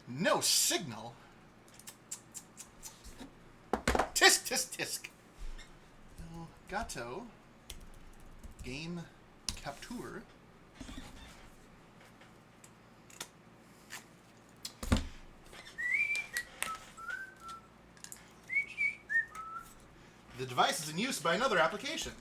No signal. Tisk, tisk, tisk. Elgato. Game capture. The device is in use by another application.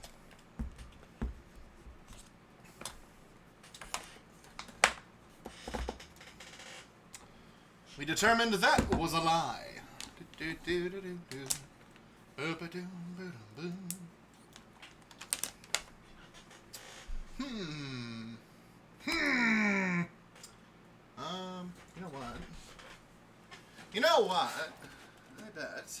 We determined that was a lie. You know what? You know what? I bet.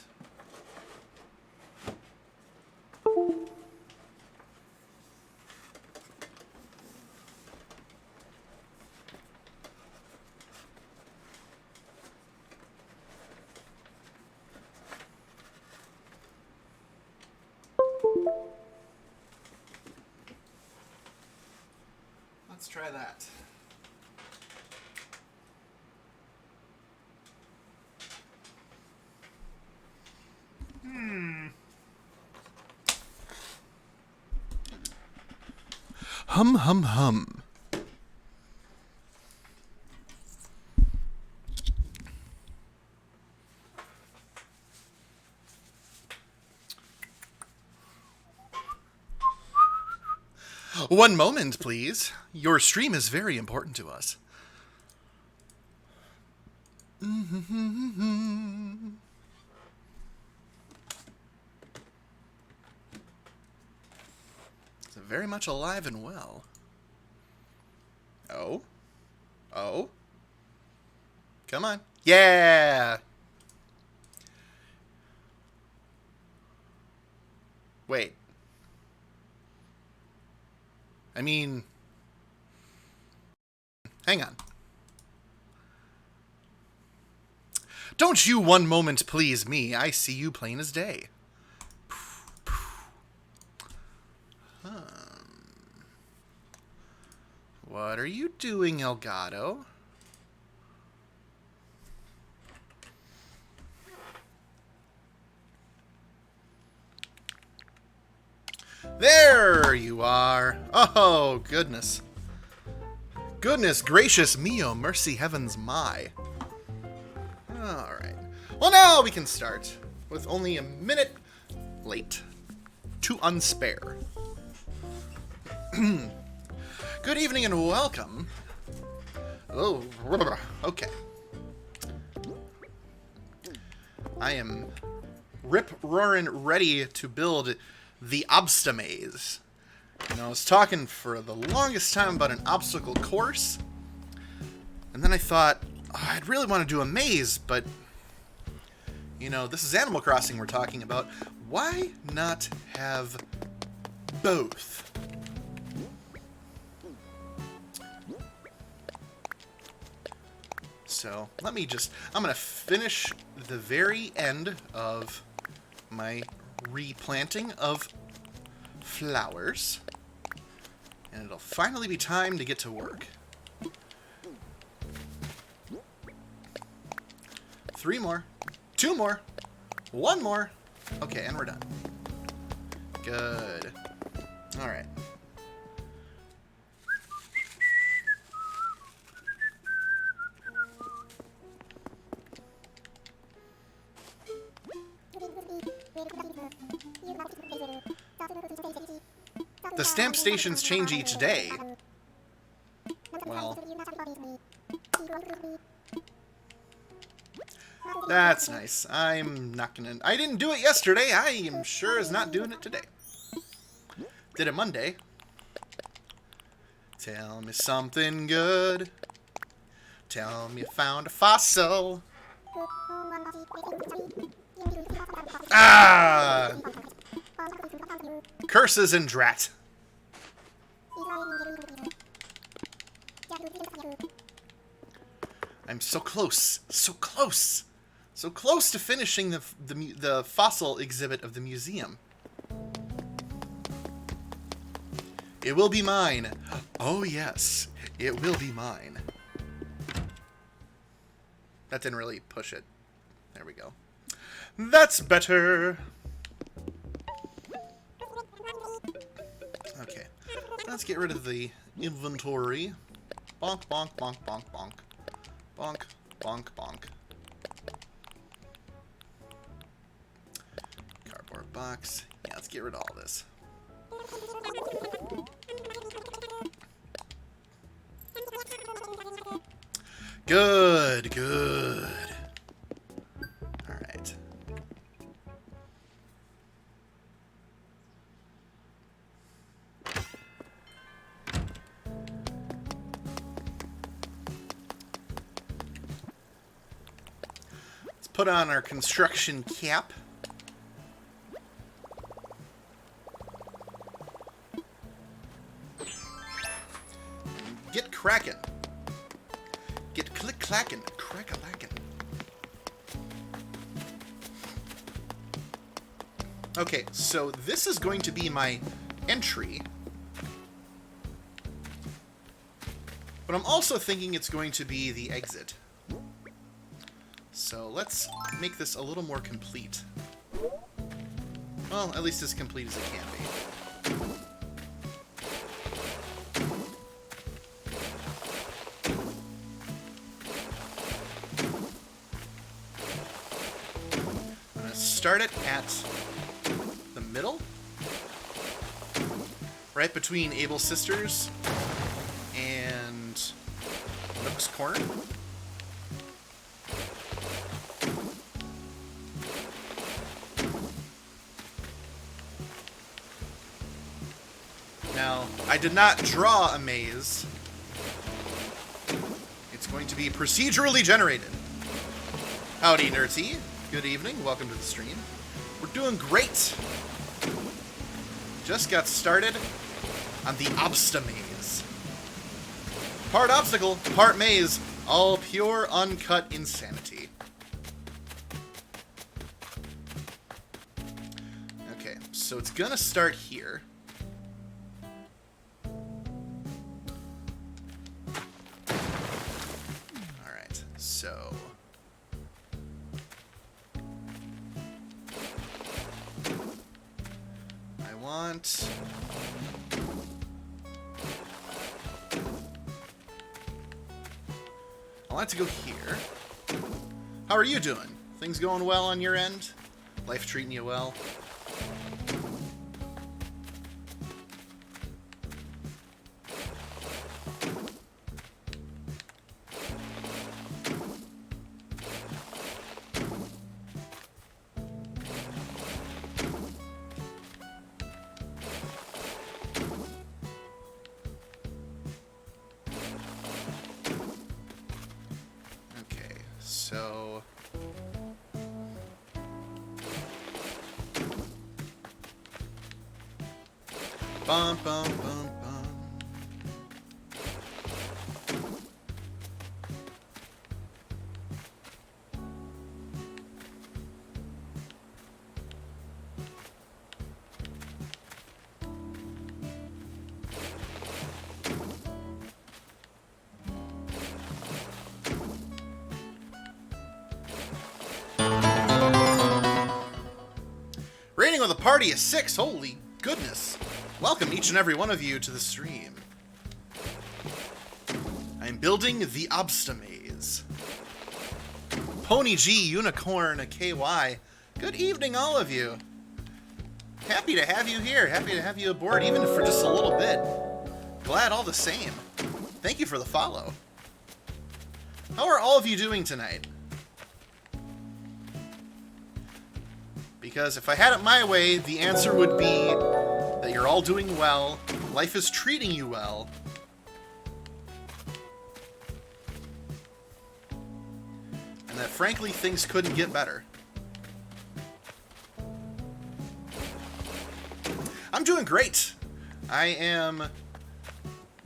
Let's try that. Hum, hum, hum. One moment, please. Your stream is very important to us. It's very much alive and well. Oh? Oh? Come on. Yeah! Wait. I mean... Hang on. Don't you one moment please me. I see you plain as day. What are you doing, Elgato? There you are. Oh, goodness. Goodness gracious me, oh mercy heavens my. Alright. Well, now we can start with only a minute late to unspare. Good evening and welcome. Oh, okay. I am rip-roaring ready to build the Obsta Maze. You know, I was talking for the longest time about an obstacle course, and then I thought, oh, I'd really want to do a maze, but, you know, this is Animal Crossing we're talking about. Why not have both? So, I'm going to finish the very end of my replanting of flowers, and it'll finally be time to get to work. 3 more, 2 more, 1 more. Okay, and we're done. Good. All right. The stamp stations change each day. Well, that's nice. I'm not gonna... I didn't do it yesterday. I am sure as not doing it today. Did it Monday. Tell me something good. Tell me you found a fossil. Ah! Curses and drat. I'm so close. So close. So close to finishing the fossil exhibit of the museum. It will be mine. Oh, yes. It will be mine. That didn't really push it. There we go. That's better. Okay. Let's get rid of the inventory. Bonk, bonk, bonk, bonk, bonk. Bonk, bonk, bonk. Cardboard box. Yeah, let's get rid of all this. Good, good. All right. Let's put on our construction cap. Get cracking. Get click-clacking, crack-a-lacking. Okay, so this is going to be my entry. But I'm also thinking it's going to be the exit. So let's make this a little more complete. Well, at least as complete as it can be. Start it at the middle, right between Abel's Sisters and Nook's Corner. Now, I did not draw a maze. It's going to be procedurally generated. Howdy, Nerdsy. Good evening, welcome to the stream. We're doing great. Just got started on the Obsta Maze. Part obstacle, part maze, all pure, uncut insanity. Okay, so it's gonna start here. Alright, so... I want to go here. How are you doing? Things going well on your end? Life treating you well? So bum bum bum bum. Rating with a party of 6. Holy goodness. Welcome each and every one of you to the stream. I'm building the Obsta Maze. Pony G, Unicorn, KY. Good evening, all of you. Happy to have you here. Happy to have you aboard, even for just a little bit. Glad all the same. Thank you for the follow. How are all of you doing tonight? Because if I had it my way, the answer would be that you're all doing well, life is treating you well, and that frankly things couldn't get better. I'm doing great.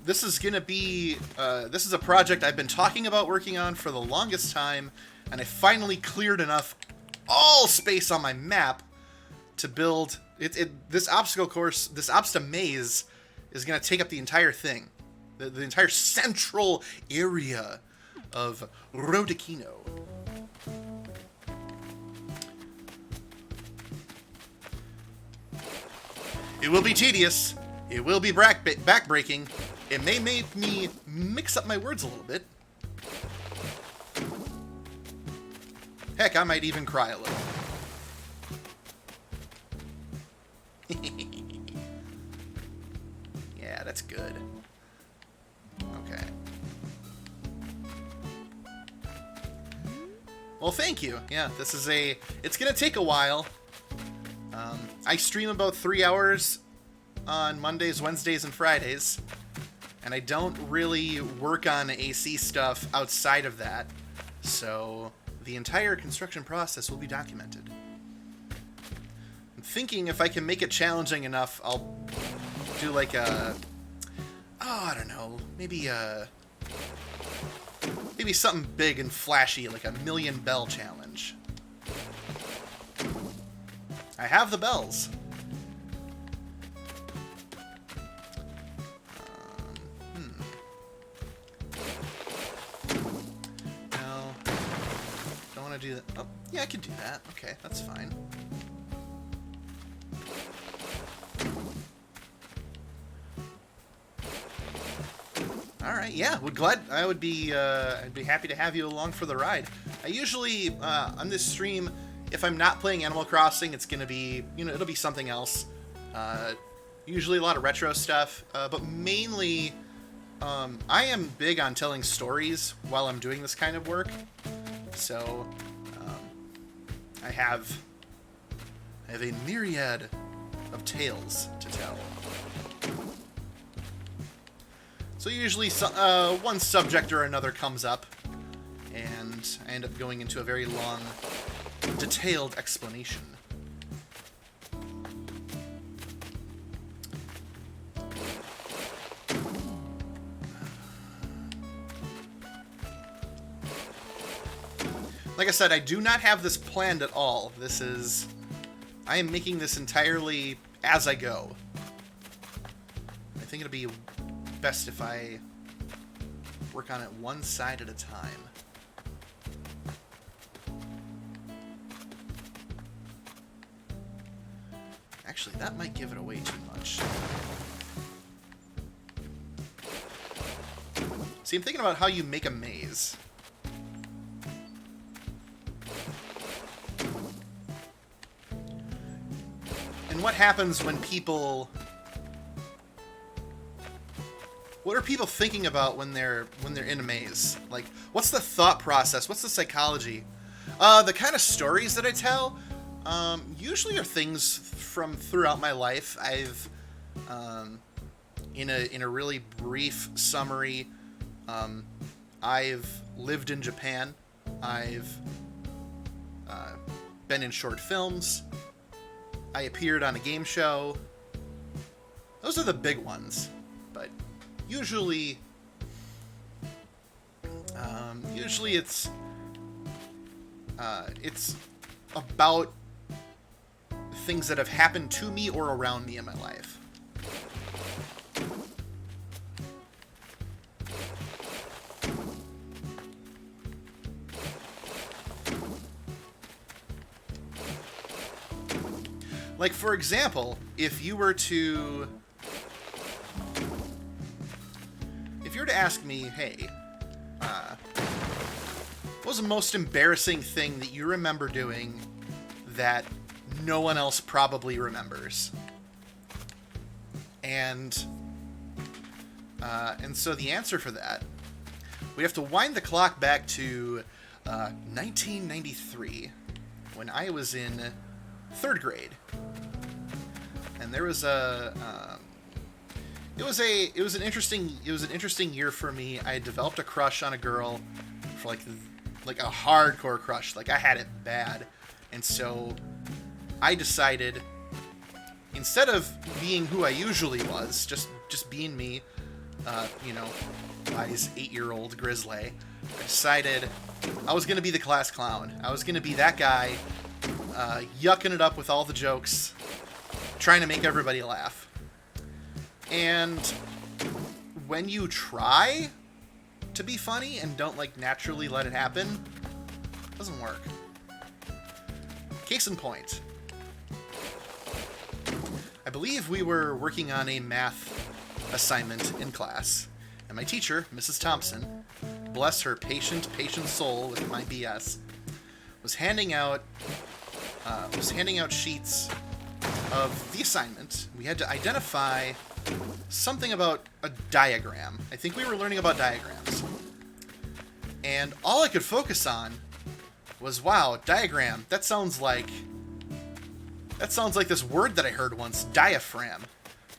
This is gonna be, this is a project I've been talking about working on for the longest time, and I finally cleared enough all space on my map to build this obstacle course, this Obsta Maze is going to take up the entire thing. The entire central area of Rodekino. It will be tedious. It will be backbreaking. It may make me mix up my words a little bit. Heck, I might even cry a little. Yeah, that's good. Okay. Well, thank you. Yeah, this is it's gonna take a while. I stream about 3 hours on Mondays, Wednesdays, and Fridays. And I don't really work on AC stuff outside of that. So the entire construction process will be documented. I'm thinking if I can make it challenging enough, I'll do like a... Oh, I don't know. Maybe something big and flashy, like a million bell challenge. I have the bells. No. Don't want to do that. Oh, yeah, I can do that. Okay, that's fine. Alright, yeah, I'd be happy to have you along for the ride. I usually, on this stream, if I'm not playing Animal Crossing, it's gonna be, it'll be something else. Usually a lot of retro stuff, but mainly, I am big on telling stories while I'm doing this kind of work. So, I have a myriad of tales to tell. So usually one subject or another comes up, and I end up going into a very long, detailed explanation. Like I said, I do not have this planned at all. I am making this entirely as I go. I think it'll be best if I work on it one side at a time. Actually, that might give it away too much. See, I'm thinking about how you make a maze. And what happens when people... What are people thinking about when they're in a maze? Like, what's the thought process? What's the psychology? The kind of stories that I tell usually are things from throughout my life. I've in a really brief summary, I've lived in Japan. I've been in short films. I appeared on a game show. Those are the big ones, but usually it's about things that have happened to me or around me in my life. Like, for example, if you were to ask me, hey, what was the most embarrassing thing that you remember doing that no one else probably remembers? And so the answer for that, we have to wind the clock back to 1993, when I was in 3rd grade. And there was it was an interesting year for me. I had developed a crush on a girl, for like a hardcore crush. Like, I had it bad. And so I decided, instead of being who I usually was, just being me, wise 8-year-old grizzly, I decided I was going to be the class clown. I was going to be that guy, yucking it up with all the jokes, trying to make everybody laugh. And when you try to be funny and don't, like, naturally let it happen, it doesn't work. Case in point. I believe we were working on a math assignment in class, and my teacher, Mrs. Thompson, bless her patient soul with my BS, was handing out sheets of the assignment. We had to identify something about a diagram. I think we were learning about diagrams. And all I could focus on was, wow, diagram, that sounds like this word that I heard once, diaphragm.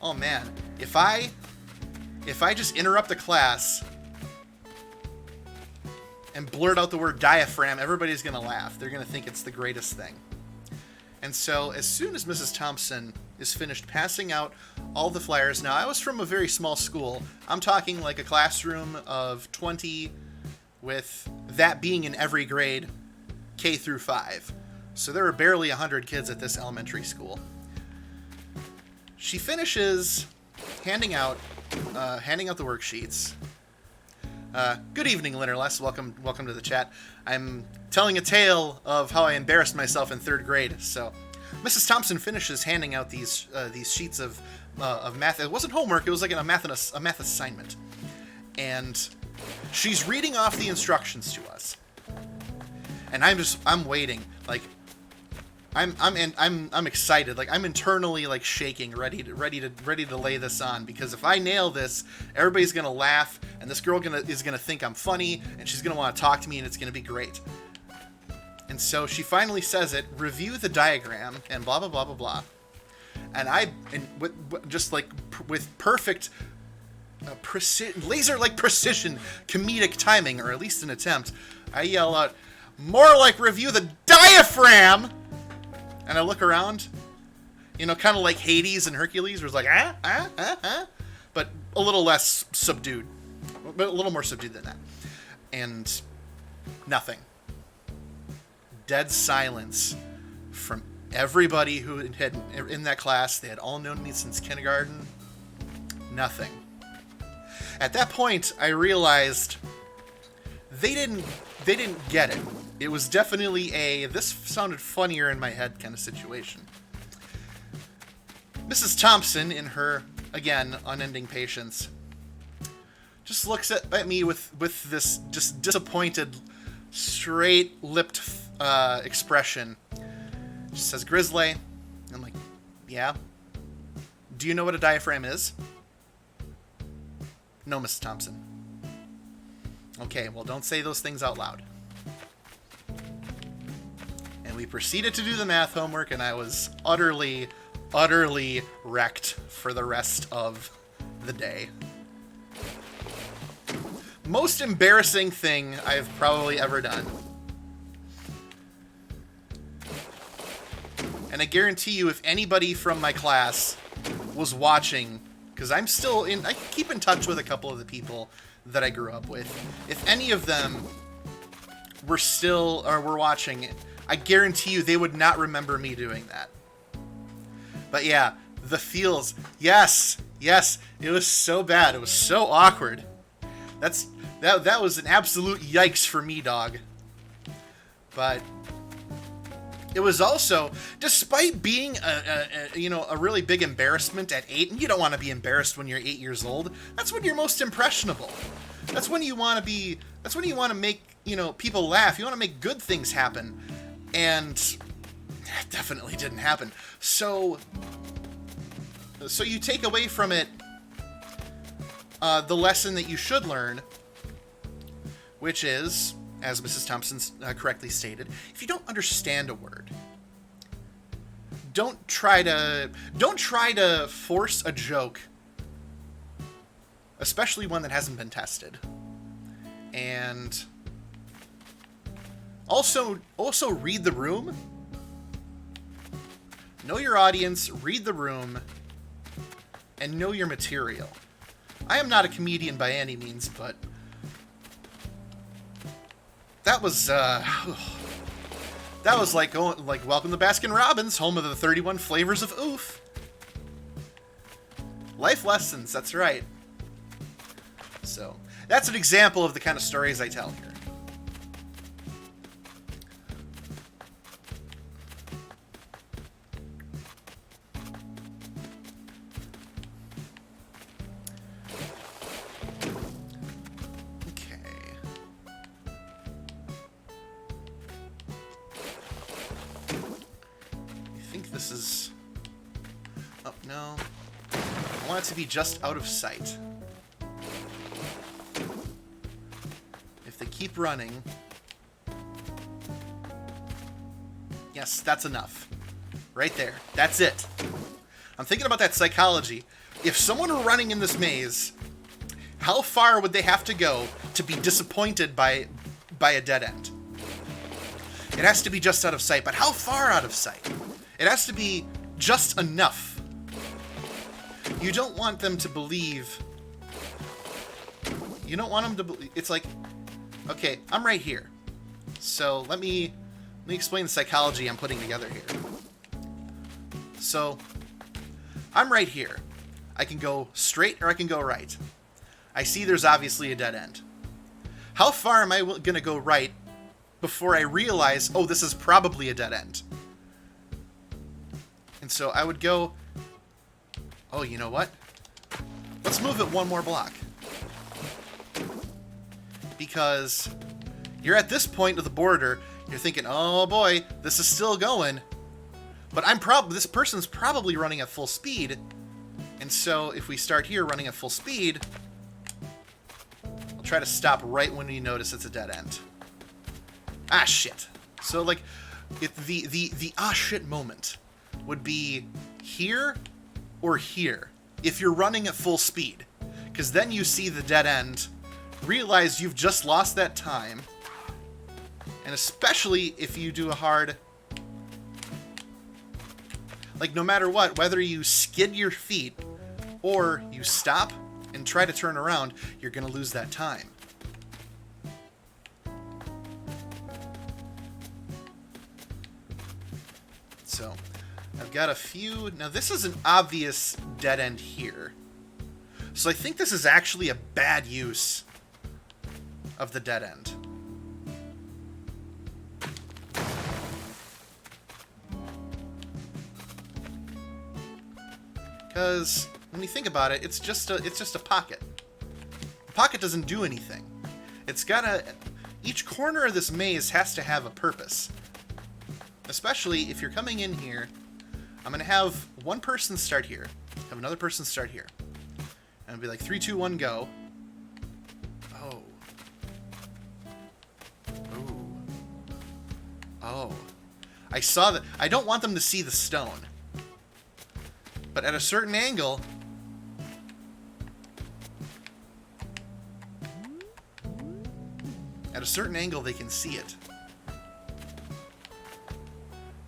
Oh man, if I just interrupt the class and blurt out the word diaphragm, everybody's gonna laugh. They're gonna think it's the greatest thing. And so as soon as Mrs. Thompson is finished passing out all the flyers, now I was from a very small school. I'm talking like a classroom of 20, with that being in every grade, K through 5. So there were barely 100 kids at this elementary school. She finishes handing out the worksheets. Good evening, Linnerless. Welcome to the chat. I'm telling a tale of how I embarrassed myself in 3rd grade. So, Mrs. Thompson finishes handing out these sheets of math. It wasn't homework. It was like a math assignment, and she's reading off the instructions to us. And I'm waiting, like, I'm excited, like, I'm internally, like, shaking, ready to lay this on, because if I nail this, everybody's gonna laugh, and this girl is gonna think I'm funny, and she's gonna want to talk to me, and it's gonna be great. And so she finally says it, review the diagram, and blah blah blah blah blah. And with perfect laser-like precision, comedic timing, or at least an attempt, I yell out, more like review the diaphragm! And I look around, kind of like Hades and Hercules, where it's like, but a little less subdued, but a little more subdued than that. And nothing. Dead silence from everybody who had in that class. They had all known me since kindergarten. Nothing. At that point, I realized they didn't get it. It was definitely this sounded funnier in my head kind of situation. Mrs. Thompson, in her, again, unending patience, just looks at me with this just disappointed, straight-lipped expression. She says, Grizzly. I'm like, yeah? Do you know what a diaphragm is? No, Mrs. Thompson. Okay, well, don't say those things out loud. And we proceeded to do the math homework, and I was utterly, utterly wrecked for the rest of the day. Most embarrassing thing I've probably ever done. And I guarantee you, if anybody from my class was watching, because I keep in touch with a couple of the people that I grew up with. If any of them were watching, I guarantee you they would not remember me doing that. But yeah, the feels. Yes, it was so bad. It was so awkward. That was an absolute yikes for me, dog. But it was also, despite being a really big embarrassment at 8, and you don't want to be embarrassed when you're 8 years old. That's when you're most impressionable. That's when you want to make, people laugh. You want to make good things happen. And that definitely didn't happen. So you take away from it the lesson that you should learn, which is, as Mrs. Thompson correctly stated, if you don't understand a word, don't try to force a joke, especially one that hasn't been tested. And also read the room. Know your audience, read the room, and know your material. I am not a comedian by any means, but that was like welcome to Baskin Robbins, home of the 31 flavors of oof. Life lessons, that's right. So, that's an example of the kind of stories I tell here. This is... Oh, no. I want it to be just out of sight. If they keep running... Yes, that's enough. Right there. That's it. I'm thinking about that psychology. If someone were running in this maze, how far would they have to go to be disappointed by a dead end? It has to be just out of sight, but how far out of sight? It has to be just enough. You don't want them to believe... You don't want them to believe... It's like, okay, I'm right here. So let me explain the psychology I'm putting together here. So, I'm right here. I can go straight or I can go right. I see there's obviously a dead end. How far am I going to go right before I realize, oh, this is probably a dead end? And so I would go, oh, you know what? Let's move it one more block. Because you're at this point of the border, you're thinking, oh boy, this is still going. But this person's probably running at full speed. And so if we start here running at full speed, I'll try to stop right when we notice it's a dead end. Ah, shit. So like, the ah shit moment would be here or here if you're running at full speed, because then you see the dead end, realize you've just lost that time, and especially if you do a hard, like no matter what, whether you skid your feet or you stop and try to turn around, you're gonna lose that time. So I've got a few... Now, this is an obvious dead end here. So I think this is actually a bad use of the dead end. Because when you think about it, it's just a pocket. The pocket doesn't do anything. It's gotta... Each corner of this maze has to have a purpose. Especially if you're coming in here... I'm going to have one person start here, have another person start here. And it'll be like 3, 2, 1, go. Oh. Ooh. Oh. I saw that. I don't want them to see the stone. But at a certain angle... At a certain angle, they can see it.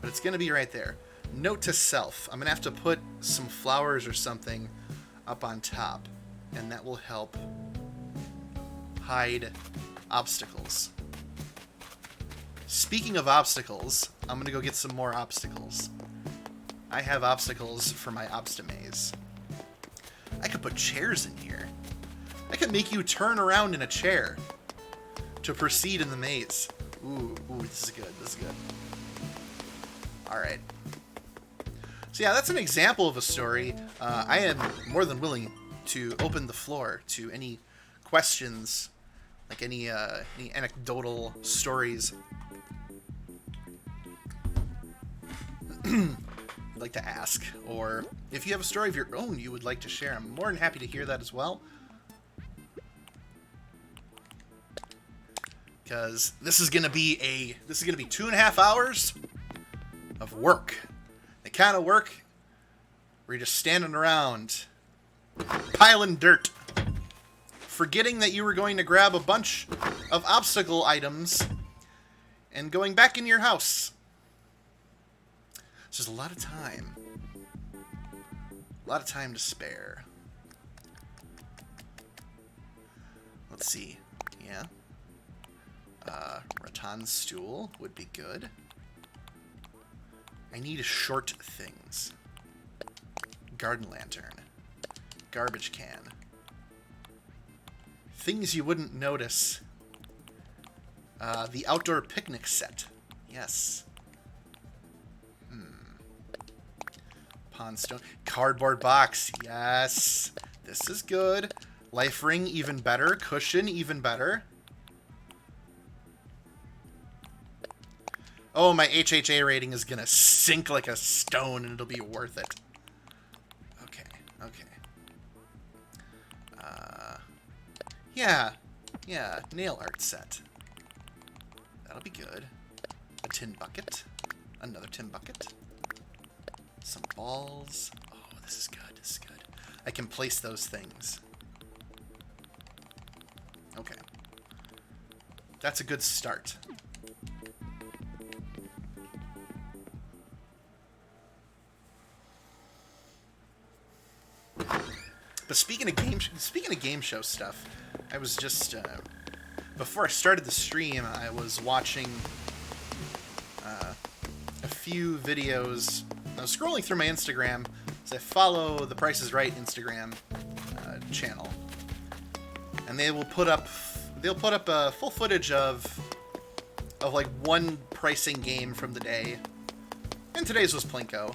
But it's going to be right there. Note to self, I'm going to have to put some flowers or something up on top, and that will help hide obstacles. Speaking of obstacles, I'm going to go get some more obstacles. I have obstacles for my obstamaze. I could put chairs in here. I could make you turn around in a chair to proceed in the maze. Ooh, this is good, this is good. Alright. So yeah, that's an example of a story. I am more than willing to open the floor to any questions, like any anecdotal stories you'd like to ask, or if you have a story of your own you would like to share. I'm more than happy to hear that as well. Because this is gonna be 2.5 hours of work. The kind of work where you're just standing around, piling dirt, forgetting that you were going to grab a bunch of obstacle items, and going back in your house. It's just a lot of time. A lot of time to spare. Let's see. Yeah. Rattan stool would be good. I need short things. Garden lantern. Garbage can. Things you wouldn't notice. The outdoor picnic set. Yes. Pond stone. Cardboard box. Yes. This is good. Life ring, even better. Cushion, even better. Oh, my HHA rating is gonna sink like a stone, and it'll be worth it. Okay, okay. Yeah, nail art set. That'll be good. A tin bucket. Another tin bucket. Some balls. Oh, this is good, this is good. I can place those things. Okay. That's a good start. But speaking of game show stuff, I was just before I started the stream, I was watching a few videos. I was scrolling through my Instagram, as I follow the Price is Right Instagram channel, and they'll put up full footage of like one pricing game from the day, and today's was Plinko,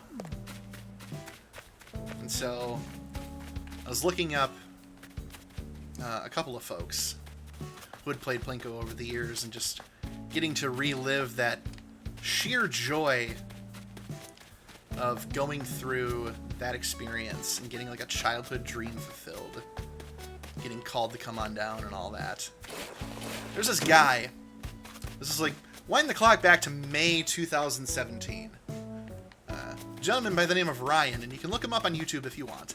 and so I was looking up a couple of folks who had played Plinko over the years and just getting to relive that sheer joy of going through that experience and getting like a childhood dream fulfilled. Getting called to come on down and all that. There's this guy. This is like, wind the clock back to May 2017. A gentleman by the name of Ryan, and you can look him up on YouTube if you want.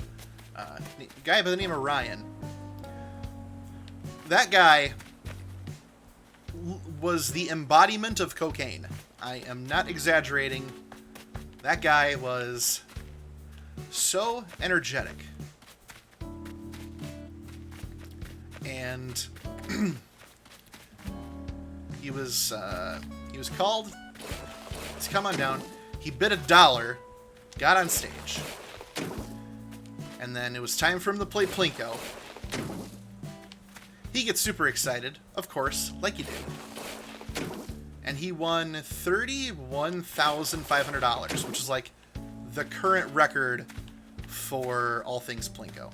A guy by the name of Ryan. That guy was the embodiment of cocaine. I am not exaggerating. That guy was so energetic. And he was called to come on down. He bid $1, got on stage. And then it was time for him to play Plinko. He gets super excited, of course, like you do. And he won $31,500, which is like the current record for all things Plinko.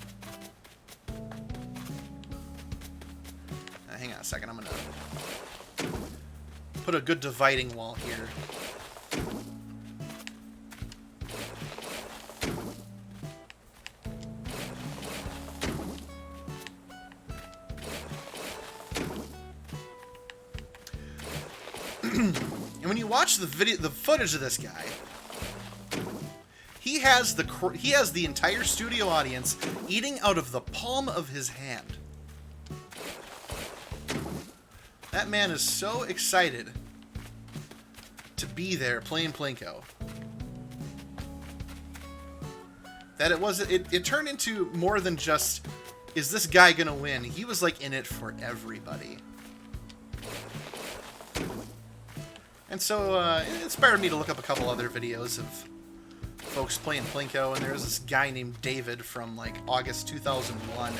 Hang on a second, I'm gonna put a good dividing wall here. And when you watch the footage of this guy, he has the entire studio audience eating out of the palm of his hand. That man is so excited to be there playing Plinko that it turned into more than just, is this guy gonna win? He was like in it for everybody. And so it inspired me to look up a couple other videos of folks playing Plinko, and there's this guy named David from like August 2001,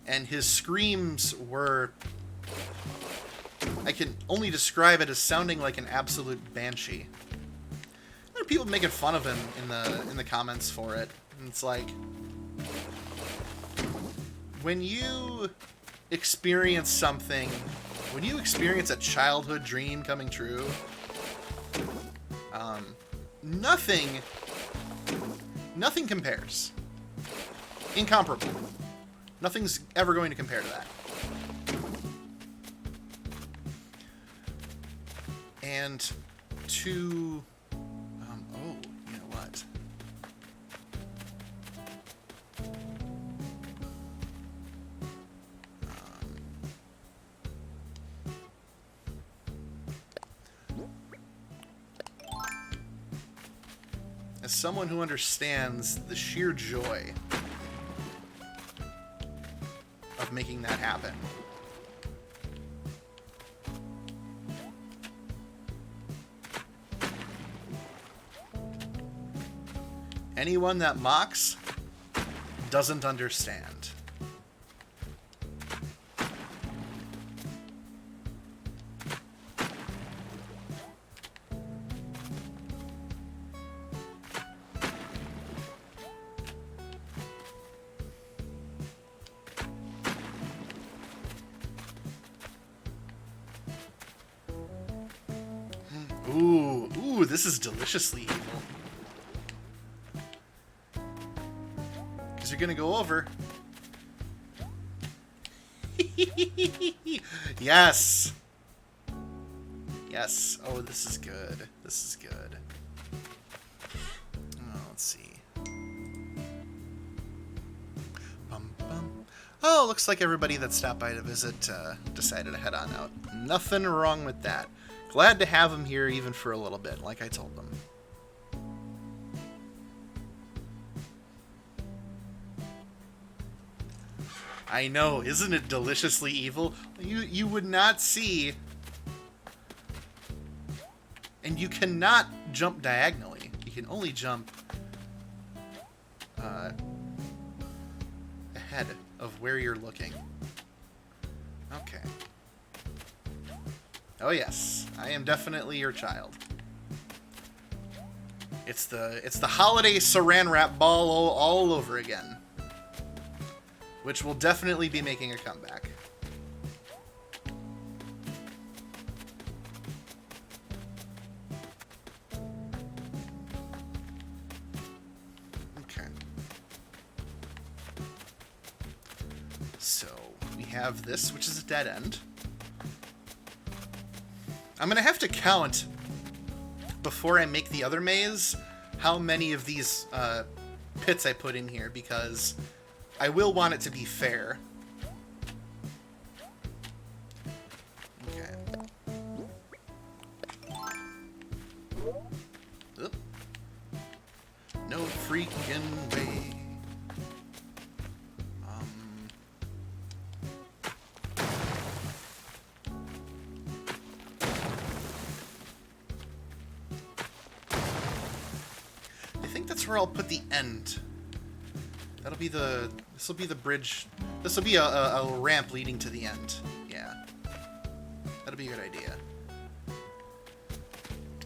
and his screams were, I can only describe it as sounding like an absolute banshee. There are people making fun of him in the comments for it, and it's like, when you experience something, when you experience a childhood dream coming true, nothing compares. Incomparable. Nothing's ever going to compare to that. And to, oh, you know what? As someone who understands the sheer joy of making that happen, anyone that mocks doesn't understand. Ooh, this is deliciously evil. Because you're gonna go over. Yes! Yes. Oh, this is good. This is good. Oh, let's see. Bum, bum. Oh, looks like everybody that stopped by to visit decided to head on out. Nothing wrong with that. Glad to have them here even for a little bit, like I told them. I know, isn't it deliciously evil? You would not see... And you cannot jump diagonally. You can only jump ahead of where you're looking. Okay. Oh yes, I am definitely your child. It's the holiday saran wrap ball all over again. Which will definitely be making a comeback. Okay. So, we have this, which is a dead end. I'm going to have to count, before I make the other maze, how many of these pits I put in here, because I will want it to be fair. Okay. Oop. No freaking way. I think that's where I'll put the end. That'll be the... This will be the bridge. This will be a ramp leading to the end. Yeah. That'll be a good idea.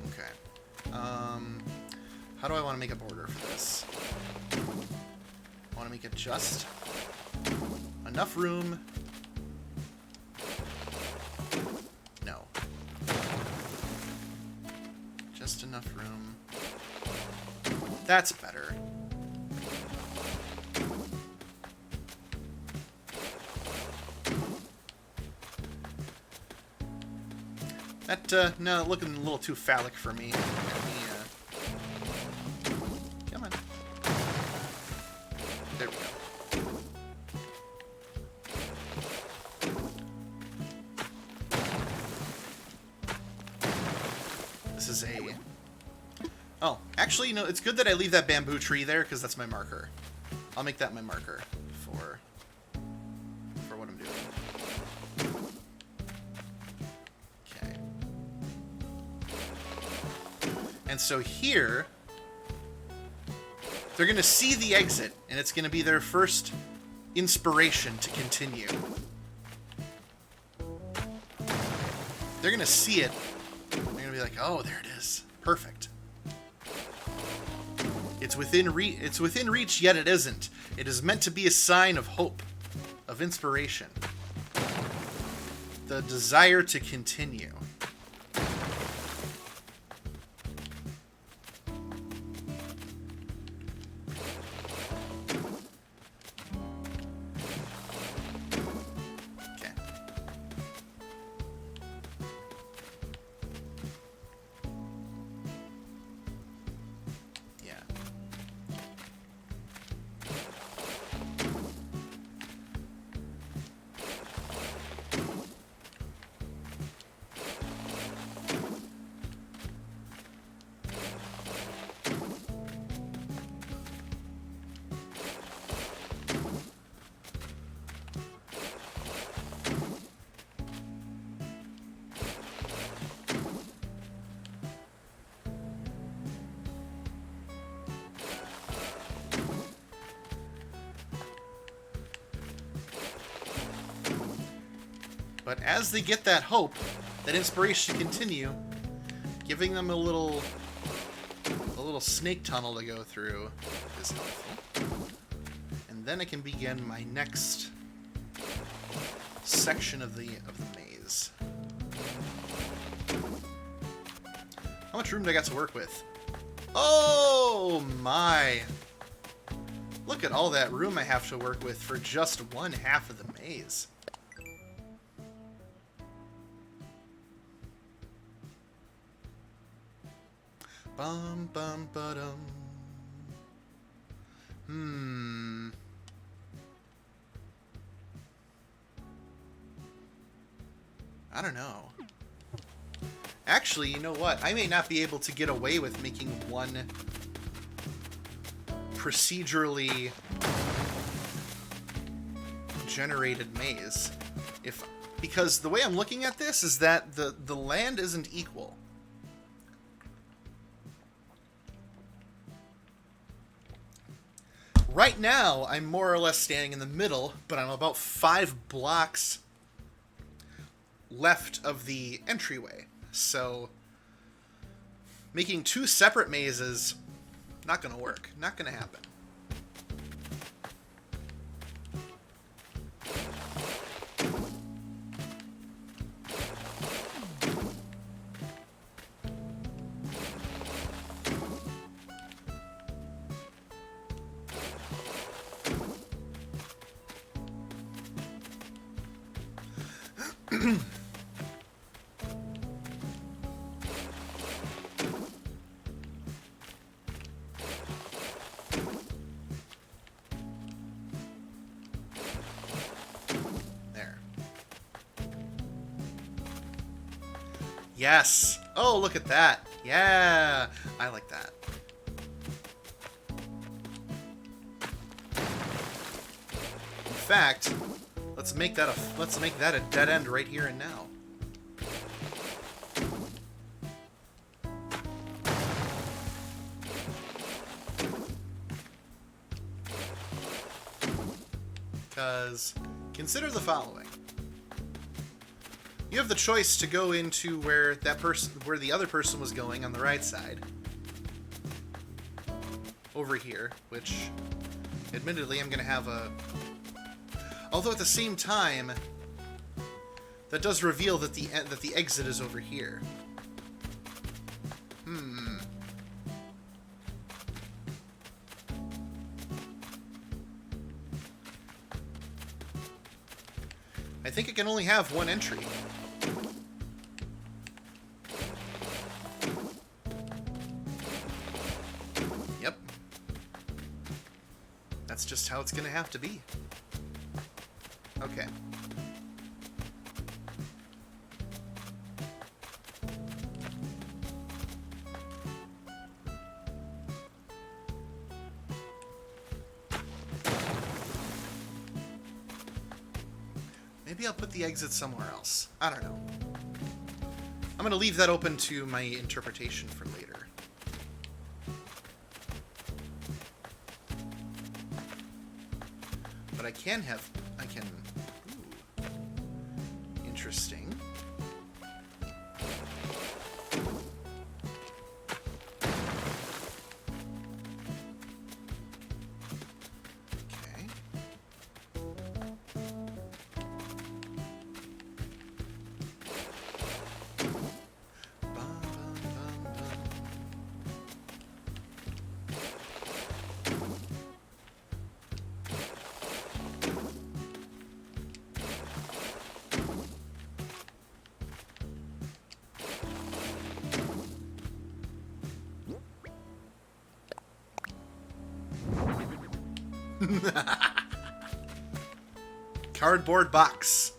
Okay. How do I want to make a border for this? I want to make it just enough room. No. Just enough room. That's better. That, no, looking a little too phallic for me. Come on. There we go. This is a... Oh, actually, you know, it's good that I leave that bamboo tree there, because that's my marker. I'll make that my marker for what I'm doing. And so here, they're going to see the exit, and it's going to be their first inspiration to continue. They're going to see it, and they're going to be like, oh, there it is. Perfect. It's within reach, yet it isn't. It is meant to be a sign of hope, of inspiration. The desire to continue. But as they get that hope, that inspiration to continue, giving them a little snake tunnel to go through is helpful. And then I can begin my next section of the maze. How much room do I got to work with? Oh my! Look at all that room I have to work with for just one half of the maze. Bum bum ba-dum. I don't know. Actually, you know what? I may not be able to get away with making one procedurally generated maze. Because the way I'm looking at this is that the land isn't equal. Right now, I'm more or less standing in the middle, but I'm about 5 blocks left of the entryway. So, making 2 separate mazes, not gonna work. Not gonna happen. Yes! Oh, look at that! Yeah! I like that. In fact, let's make that a dead end right here and now. Because consider the following. You have the choice to go into where the other person was going on the right side. Over here, which, admittedly, I'm going to have a... Although at the same time, that does reveal that the exit is over here. I think it can only have one entry. Yep. That's just how it's gonna have to be. Okay. Maybe I'll put the exit somewhere else. I don't know. I'm going to leave that open to my interpretation for later. But I can... Ooh. Interesting. Cardboard box.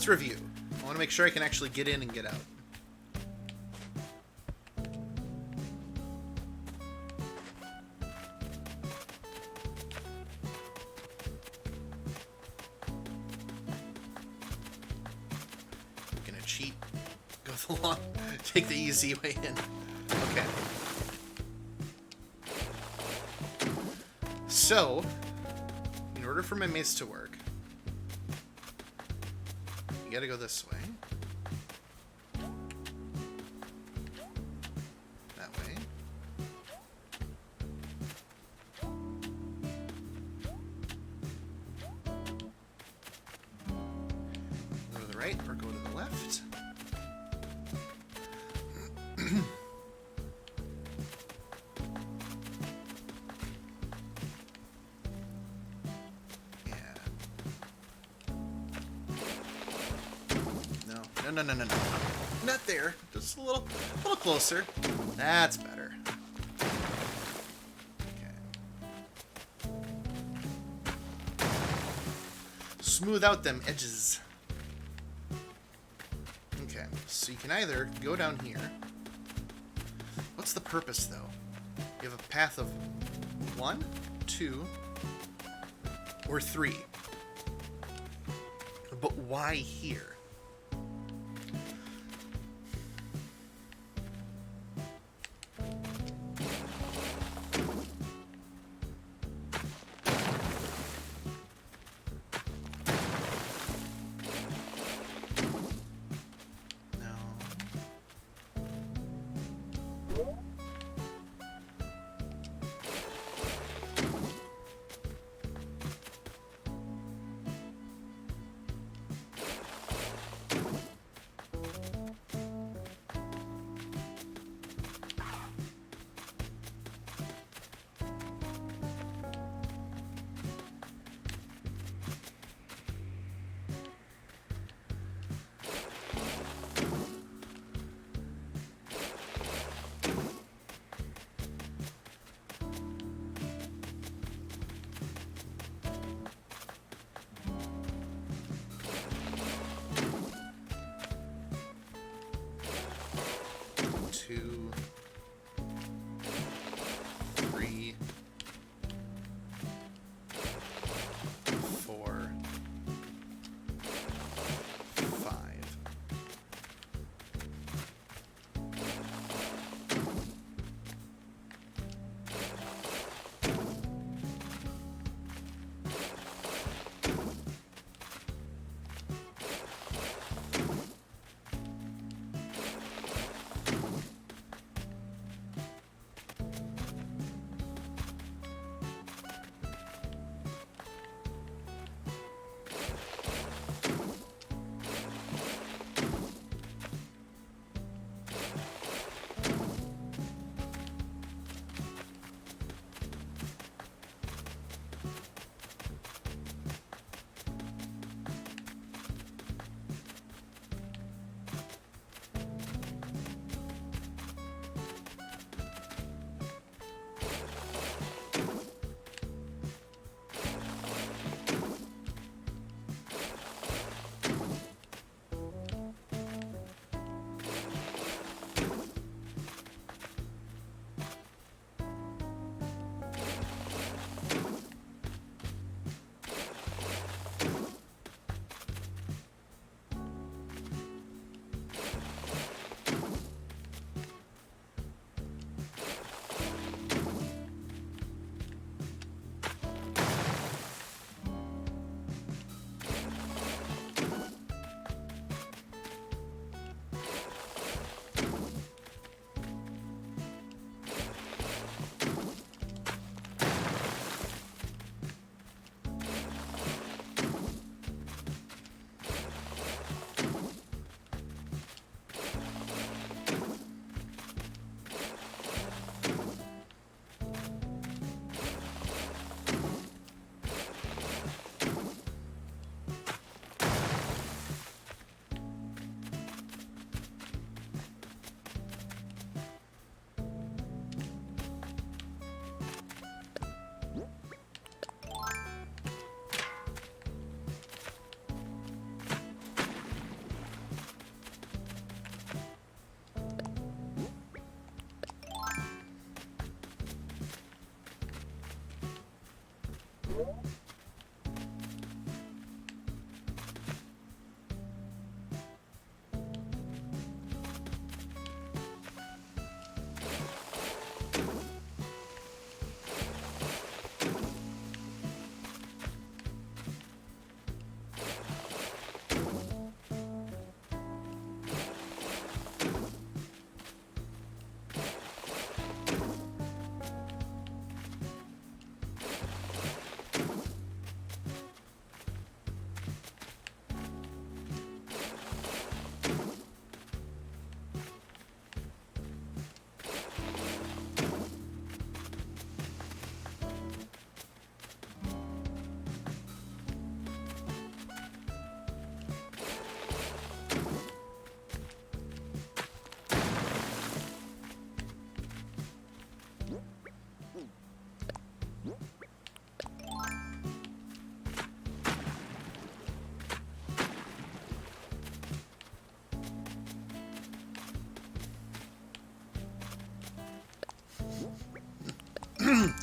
let's review. I want to make sure I can actually get in and get out. I'm gonna cheat. Go the long... Take the easy way in. Okay. So, in order for my maze to work, you gotta go this way. That way. Go to the right or go to the left. No. Not there. Just a little closer. That's better. Okay. Smooth out them edges. Okay, so you can either go down here. What's the purpose, though? You have a path of 1, 2, or 3. But why here?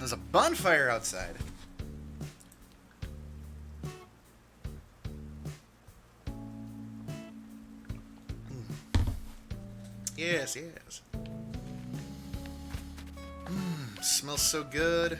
There's a bonfire outside. Yes, yes. Smells so good.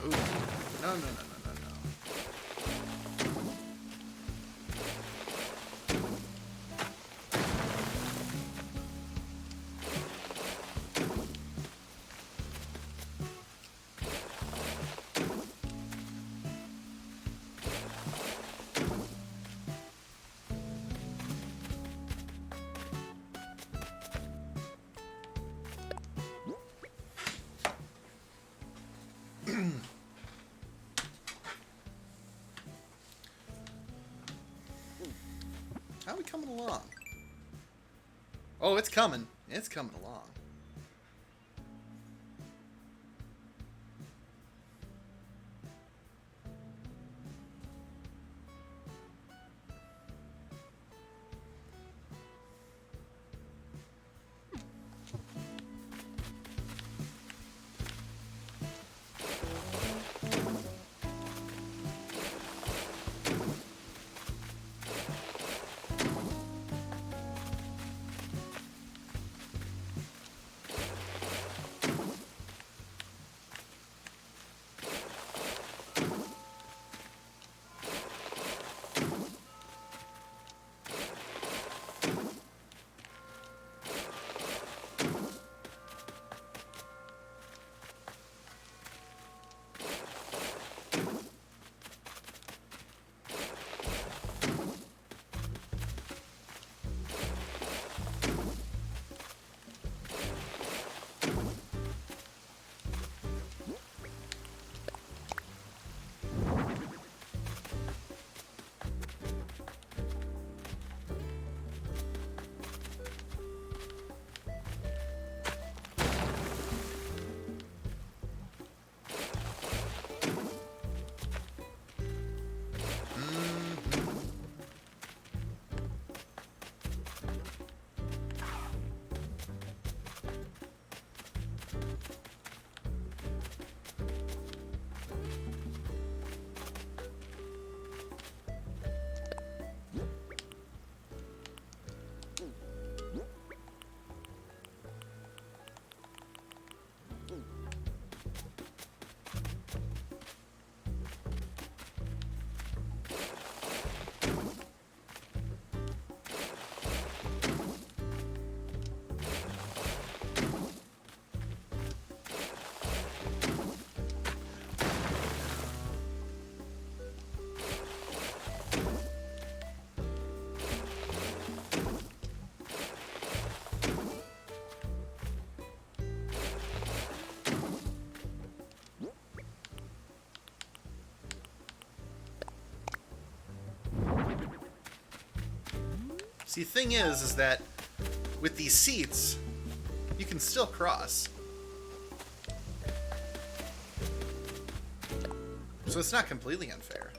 Ooh. No, no, no, no, no, no. How are we coming along? Oh, it's coming. It's coming along. See, the thing is that with these seats, you can still cross. So it's not completely unfair.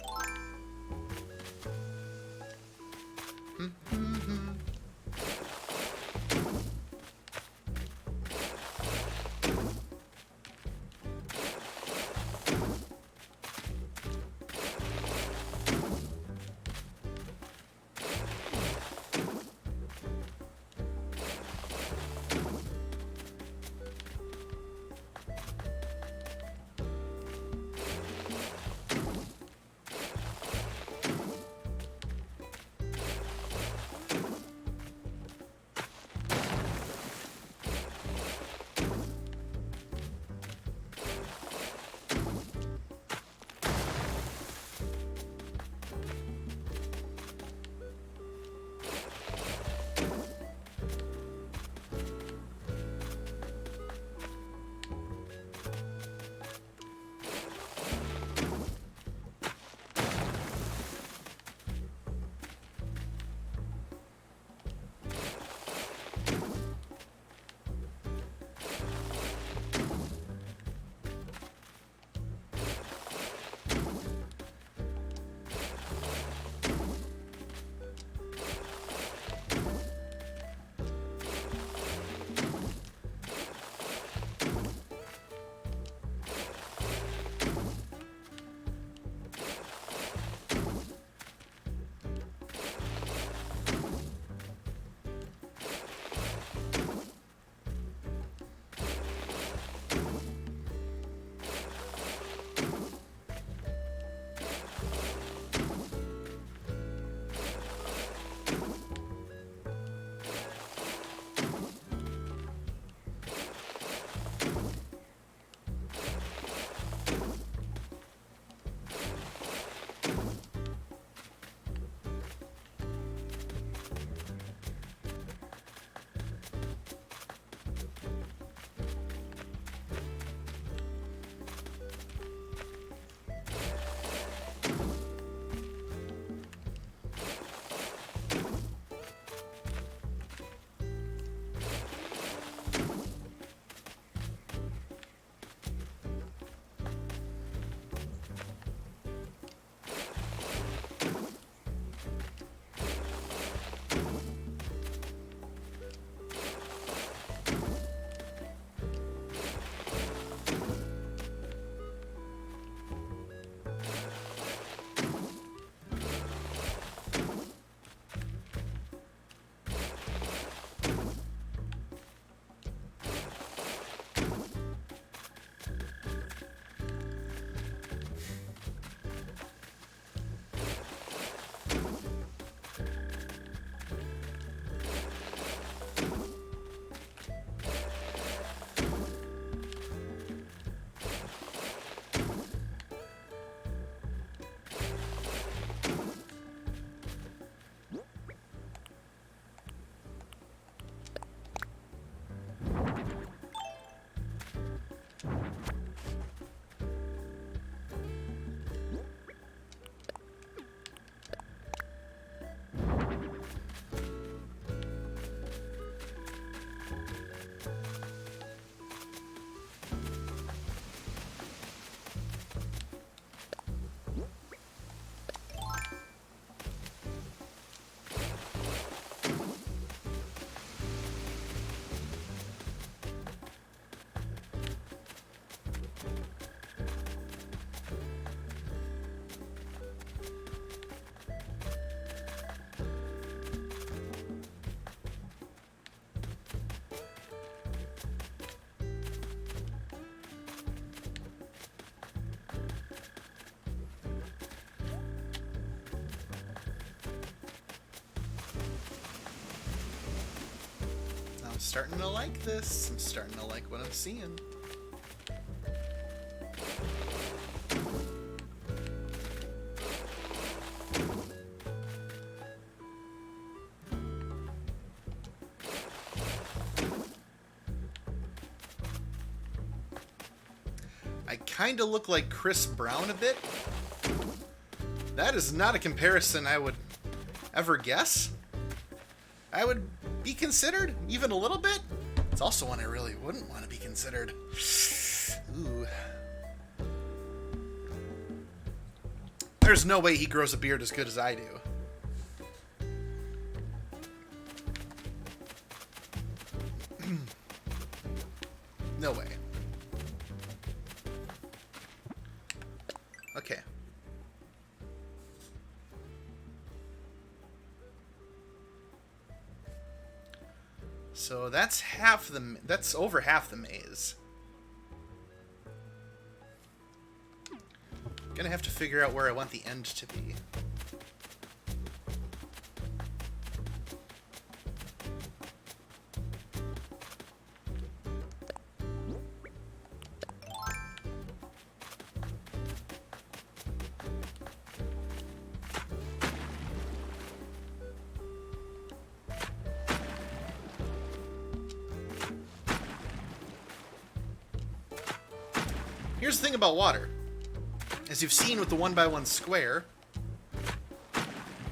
starting to like this. I'm starting to like what I'm seeing. I kind of look like Chris Brown a bit. That is not a comparison I would ever guess. I would be considered, even a little bit. It's also one I really wouldn't want to be considered. Ooh. There's no way he grows a beard as good as I do. No way. Okay. So that's over half the maze. Gonna have to figure out where I want the end to be. Here's the thing about water. As you've seen with the 1x1 square,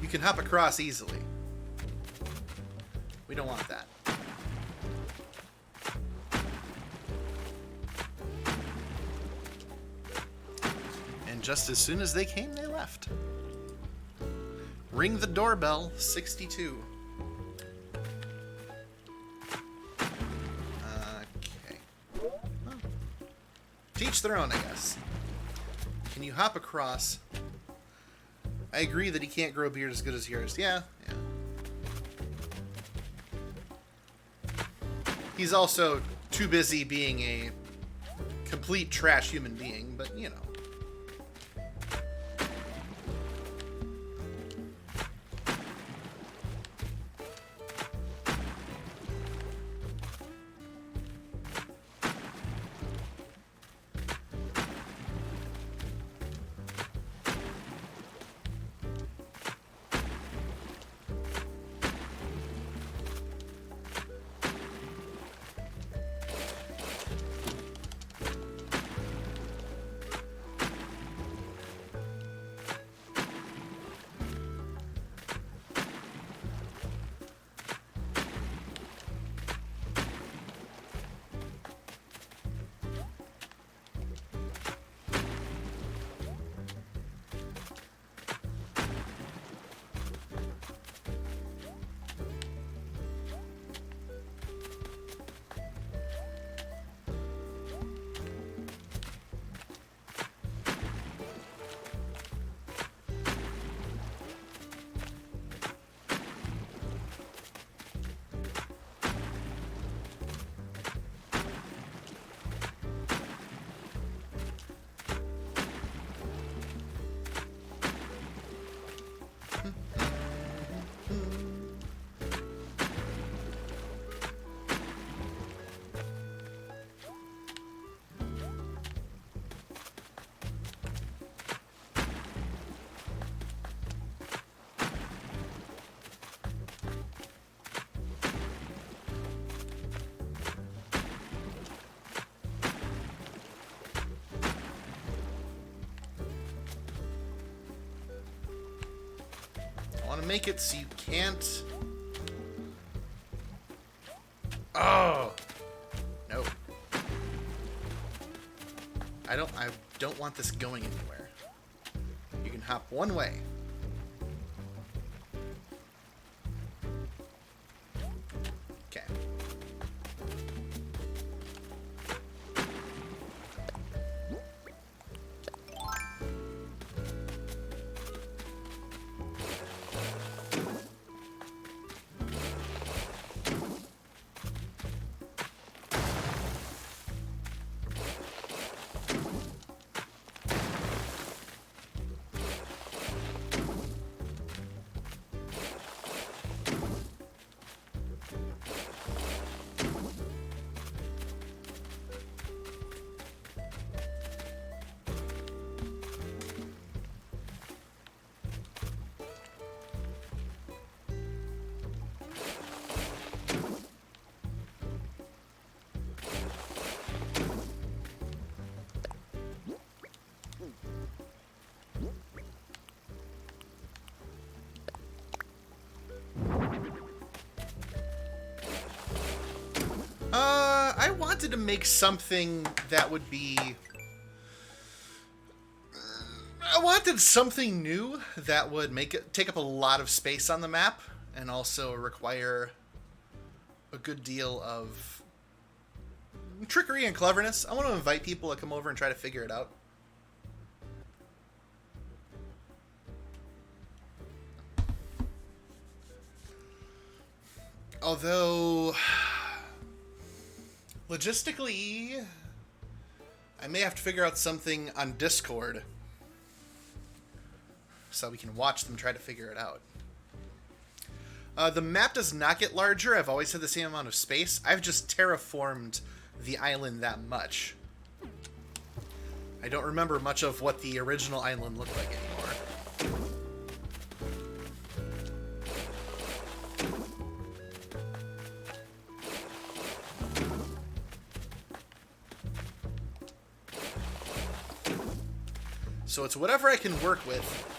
you can hop across easily. We don't want that. And just as soon as they came, they left. Ring the doorbell, 62. Teach their own, I guess. Can you hop across? I agree that he can't grow a beard as good as yours. Yeah. He's also too busy being a complete trash human being, but you know. I want to make it so you can't... Oh! No. I don't want this going anywhere. You can hop one way. Okay. wanted to make something that would be... I wanted something new that would make it take up a lot of space on the map and also require a good deal of trickery and cleverness. I want to invite people to come over and try to figure it out. Although, logistically, I may have to figure out something on Discord so we can watch them try to figure it out. The map does not get larger. I've always had the same amount of space. I've just terraformed the island that much. I don't remember much of what the original island looked like anymore. So it's whatever I can work with.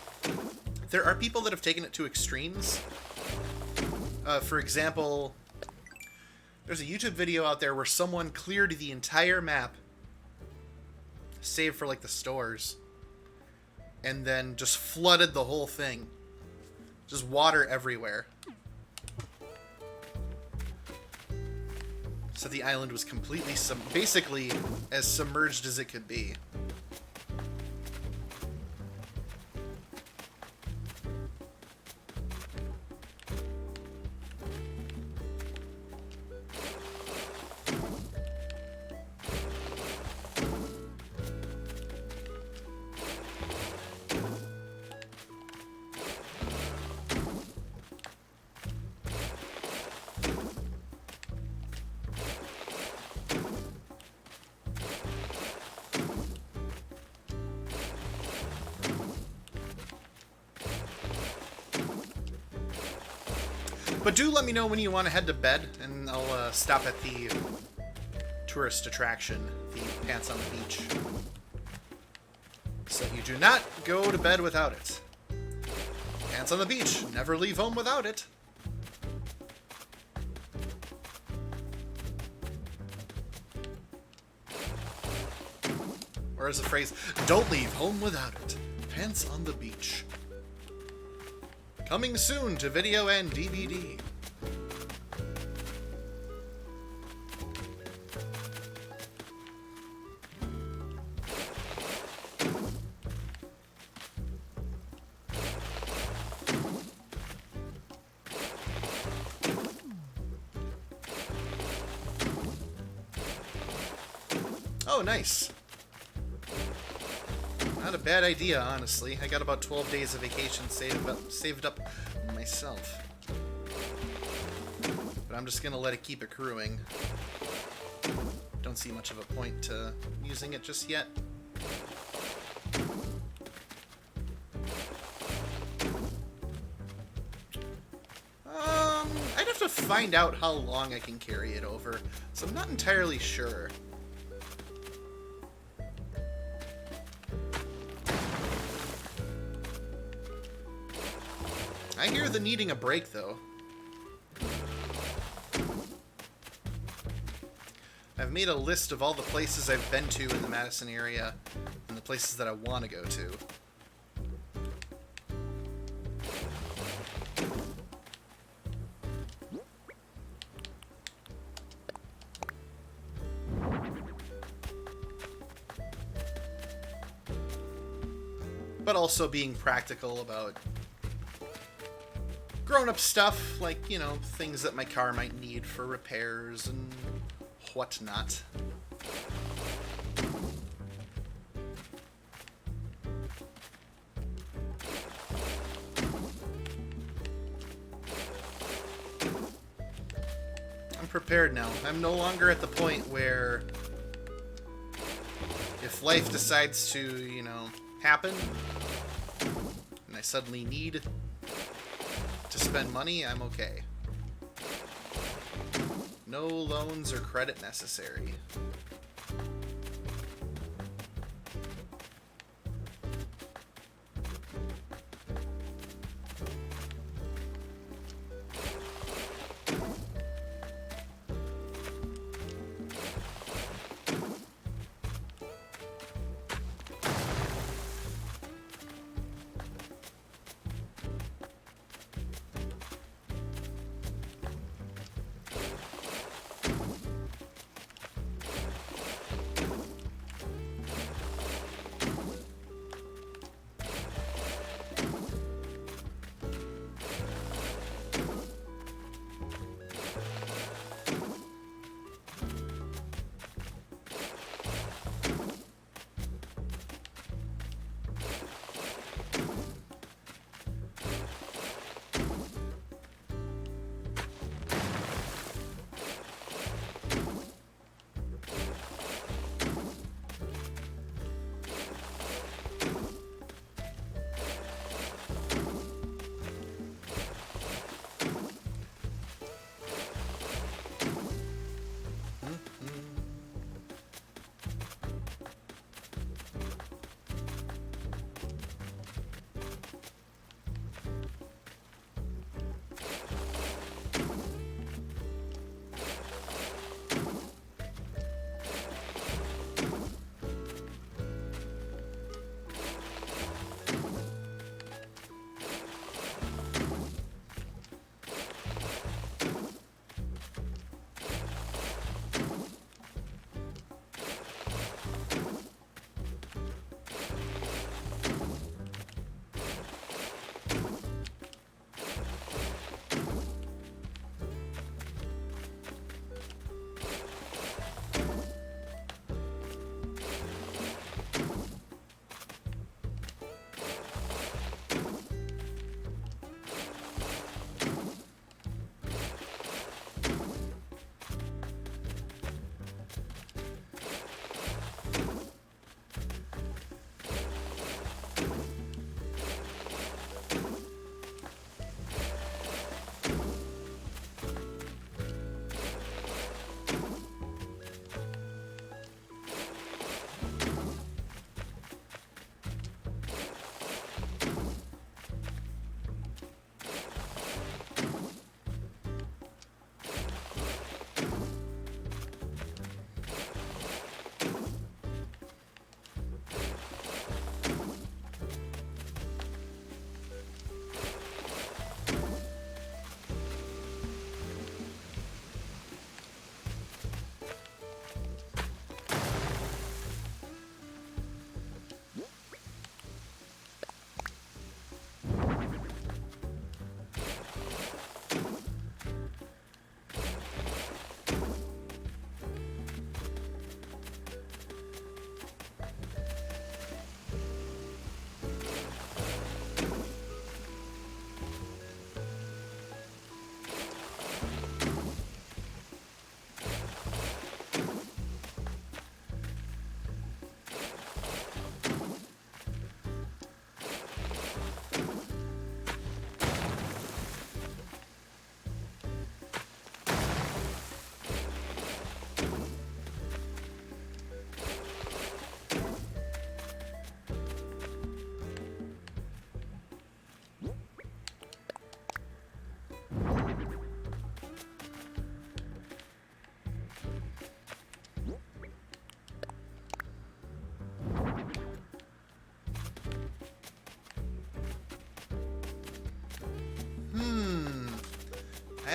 There are people that have taken it to extremes. For example, there's a YouTube video out there where someone cleared the entire map, save for like the stores, and then just flooded the whole thing. Just water everywhere. So the island was completely, basically as submerged as it could be. But do let me know when you want to head to bed, and I'll stop at the tourist attraction, the Pants on the Beach. So you do not go to bed without it. Pants on the Beach, never leave home without it. Or as the phrase, don't leave home without it. Pants on the Beach. Coming soon to video and DVD. Oh, nice. Not a bad idea, honestly. I got about 12 days of vacation saved up myself. But I'm just gonna let it keep accruing. Don't see much of a point to using it just yet. I'd have to find out how long I can carry it over, so I'm not entirely sure. I hear the needing a break, though. I've made a list of all the places I've been to in the Madison area and the places that I want to go to. But also being practical about grown-up stuff, like, you know, things that my car might need for repairs and whatnot. I'm prepared now. I'm no longer at the point where if life decides to, you know, happen, and I suddenly need to spend money, I'm okay. No loans or credit necessary.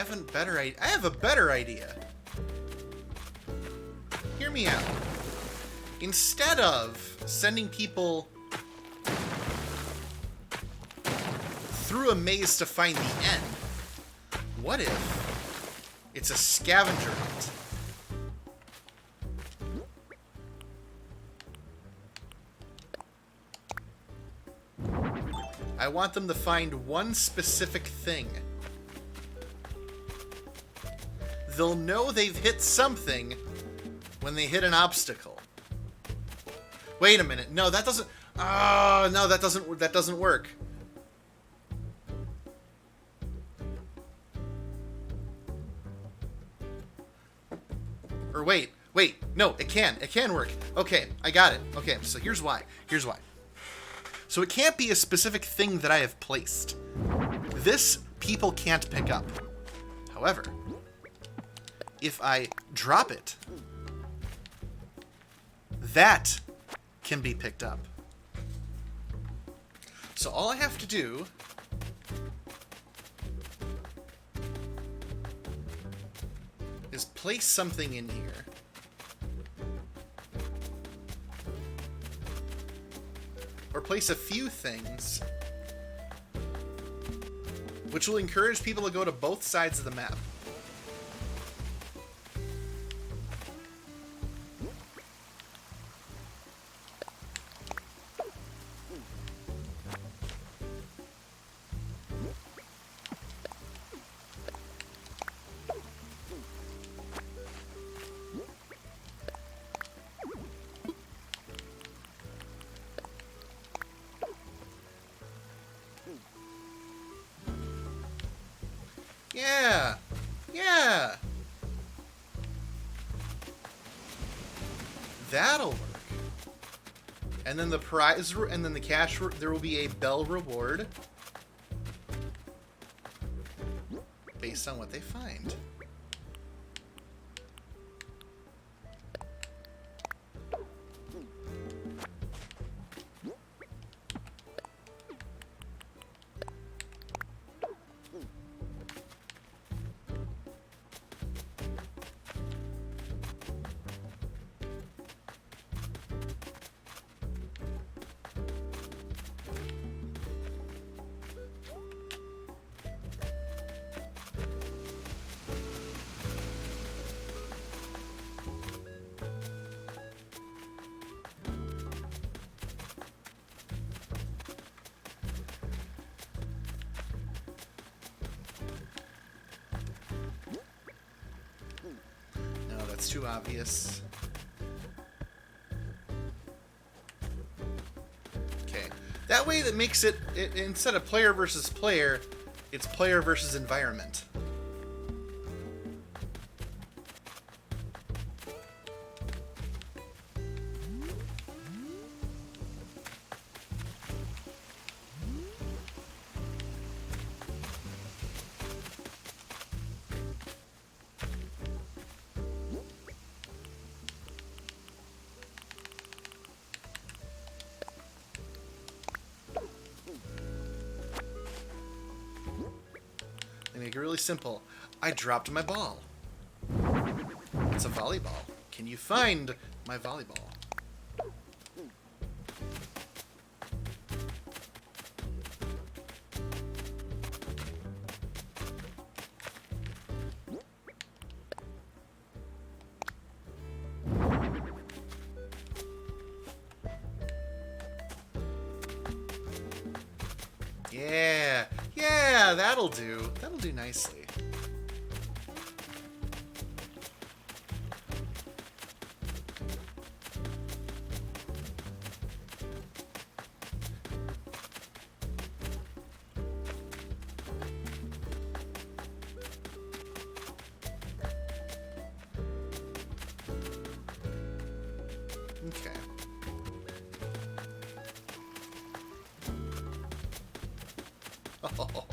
have a better idea. Hear me out. Instead of sending people through a maze to find the end, what if it's a scavenger hunt? I want them to find one specific thing. They'll know they've hit something when they hit an obstacle. Wait a minute. No, that doesn't... Oh, no, that doesn't work. Or wait. No, it can. It can work. Okay, I got it. Okay, so here's why. So it can't be a specific thing that I have placed. This people can't pick up. However, if I drop it, that can be picked up. So all I have to do is place something in here. Or place a few things, which will encourage people to go to both sides of the map. Yeah. That'll work. And then the prize, and then the cash, there will be a bell reward based on what they find. It's too obvious. Okay. That way that makes it, instead of player versus player, it's player versus environment. Make it really simple. I dropped my ball. It's a volleyball. Can you find my volleyball? Yeah, that'll do. That'll do nicely. Okay. Oh.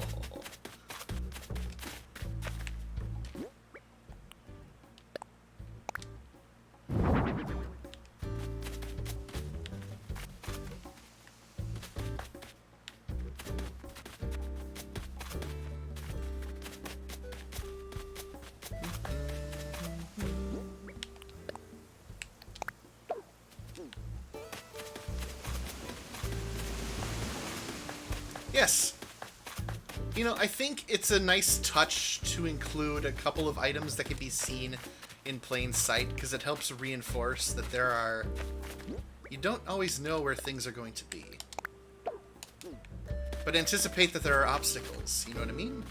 Yes. You know, I think it's a nice touch to include a couple of items that can be seen in plain sight, because it helps reinforce that there are... You don't always know where things are going to be. But anticipate that there are obstacles, you know what I mean?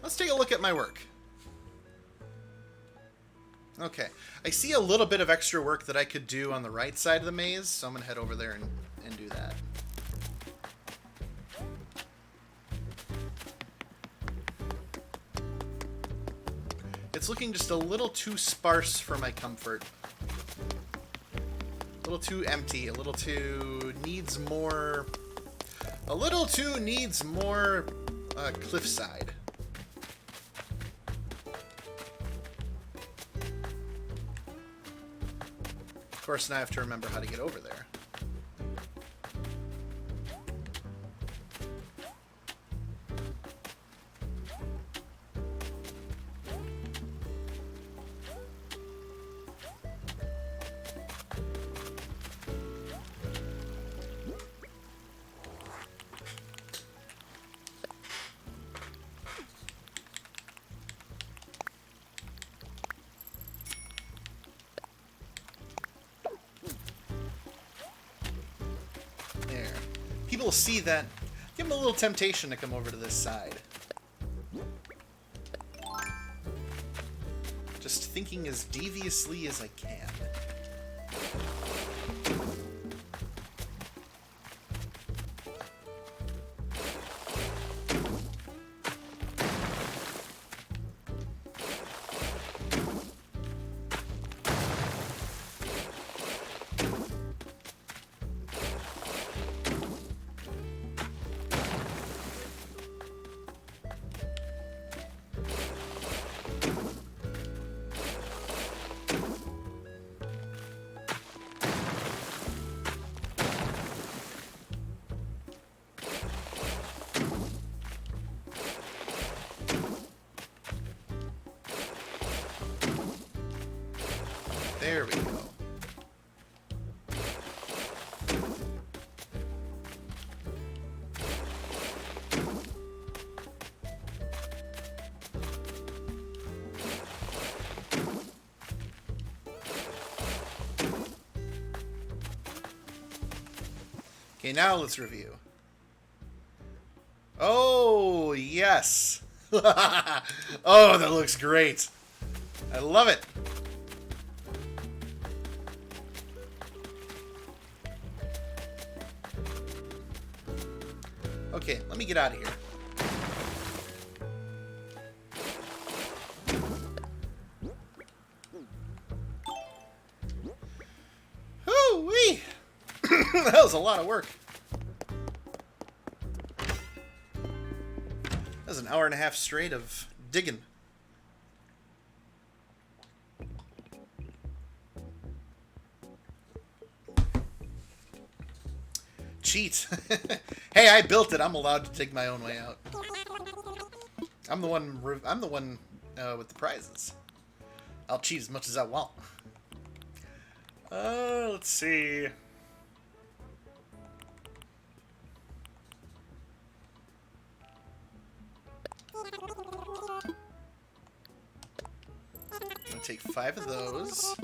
Let's take a look at my work. Okay, I see a little bit of extra work that I could do on the right side of the maze, so I'm going to head over there and do that. It's looking just a little too sparse for my comfort. A little too empty, a little too needs more cliffside. Of course, now I have to remember how to get over there. People see that, give them a little temptation to come over to this side. Just thinking as deviously as I can. There we go. Okay, now let's review. Oh, yes. Oh, that looks great. I love it. Okay, let me get out of here. Hoo-wee! That was a lot of work. That was an hour and a half straight of digging. Cheat. Hey, I built it. I'm allowed to dig my own way out. I'm the one with the prizes. I'll cheat as much as I want. Let's see. I'm gonna take 5 of those.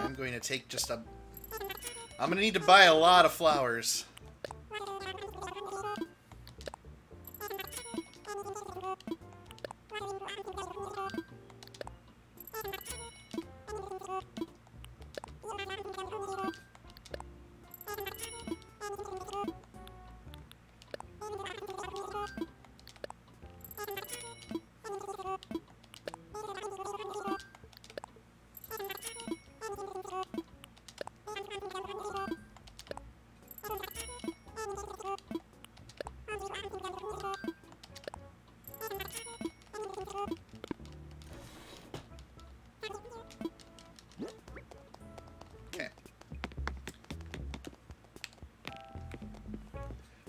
I'm going to take just a... I'm going to need to buy a lot of flowers.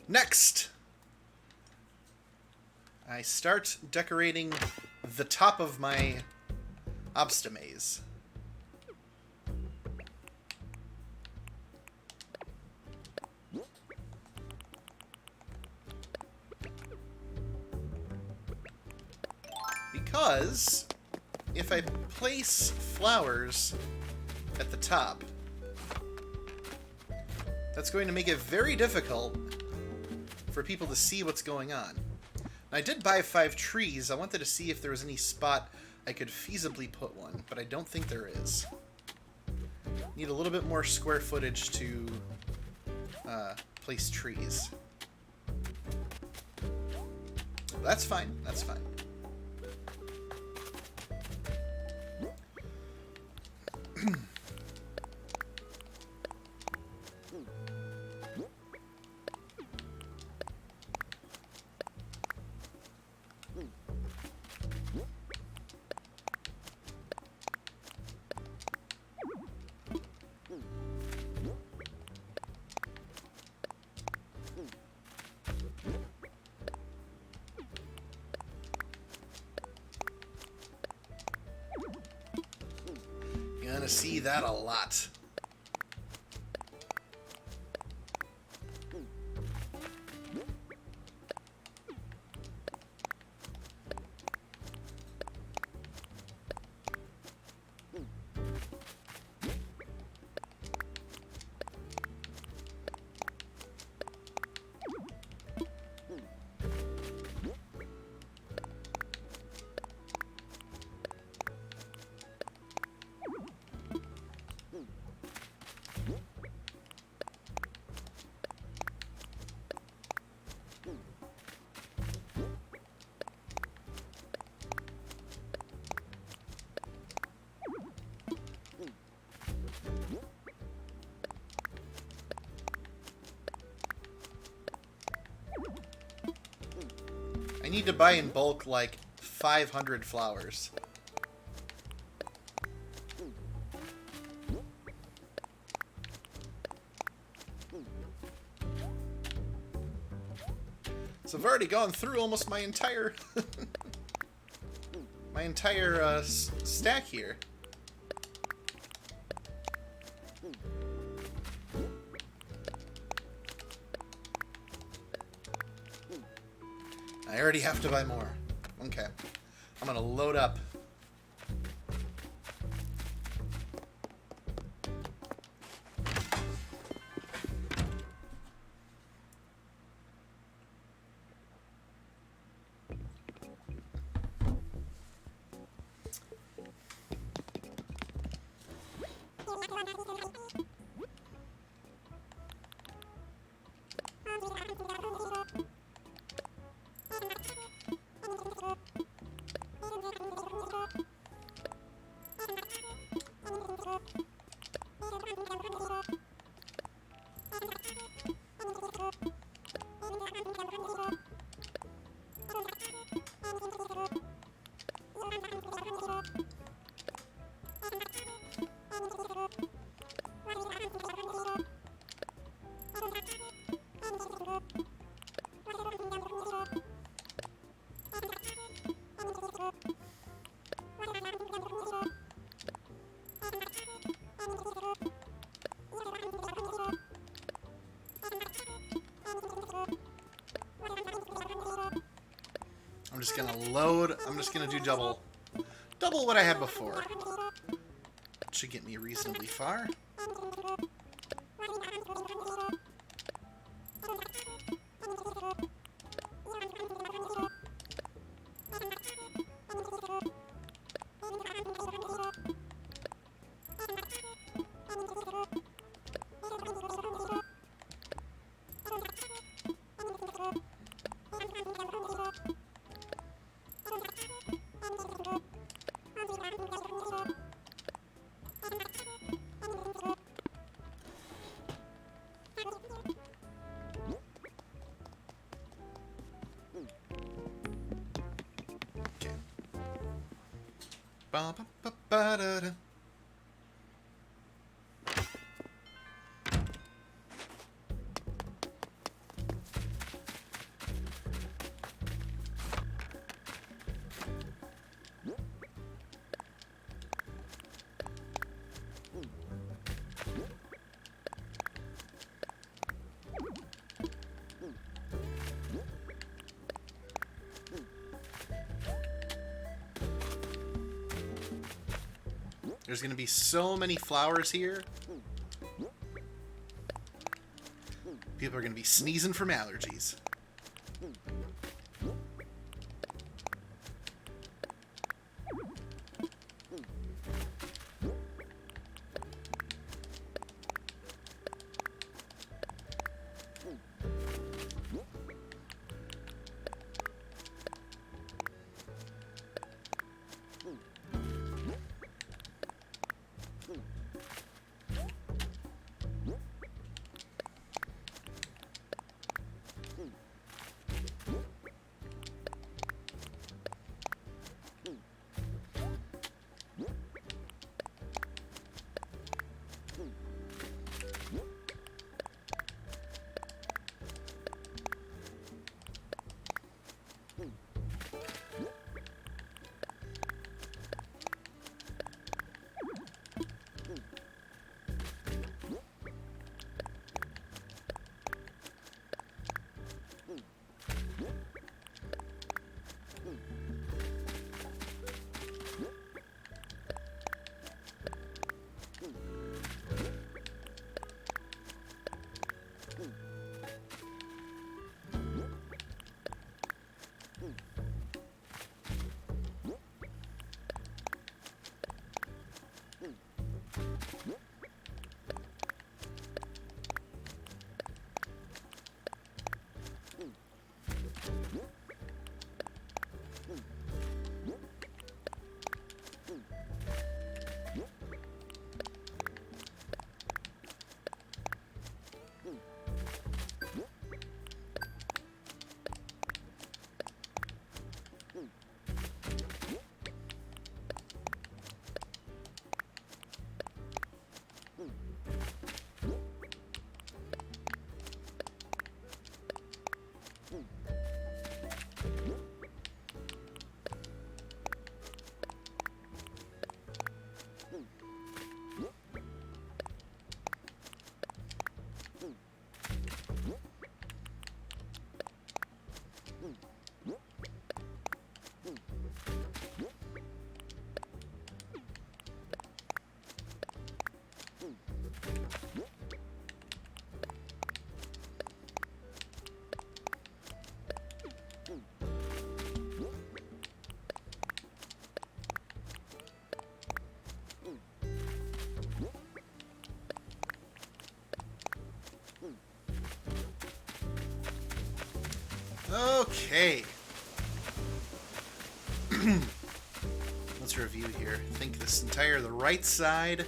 Next, I start decorating the top of my obsta maze. because if I place flowers at the top, that's going to make it very difficult for people to see what's going on. Now, I did buy 5 trees. I wanted to see if there was any spot I could feasibly put one, but I don't think there is. Need a little bit more square footage to place trees. That's fine. That's fine. You're gonna see that a lot. I need to buy in bulk like 500 flowers. So I've already gone through almost my entire stack here. I already have to buy more. Okay. I'm gonna load up. I'm just gonna load. I'm just gonna do double what I had before. Should get me reasonably far. Ba-ba-ba-ba-da-da. There's going to be so many flowers here. People are going to be sneezing from allergies. Okay. Let's review here. I think this entire the right side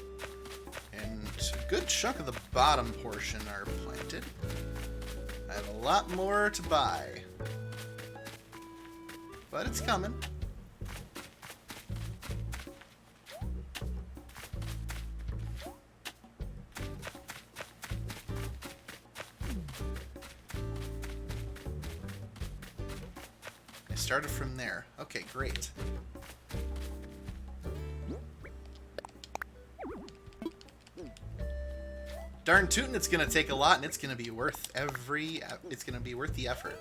and a good chunk of the bottom portion are planted. I have a lot more to buy. But it's coming. Started from there. Okay, great. Darn tootin', it's gonna take a lot, and it's gonna be worth it's gonna be worth the effort.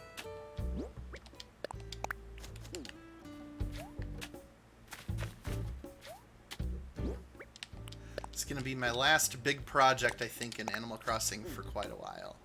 It's gonna be my last big project, I think, in Animal Crossing for quite a while.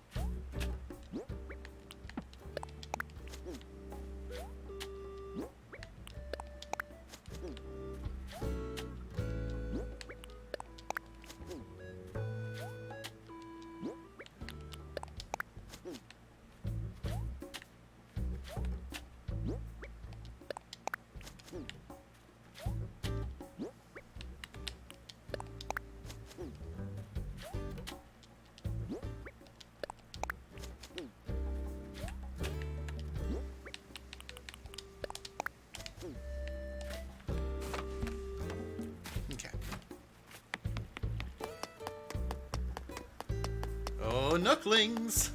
Oh, Nooklings!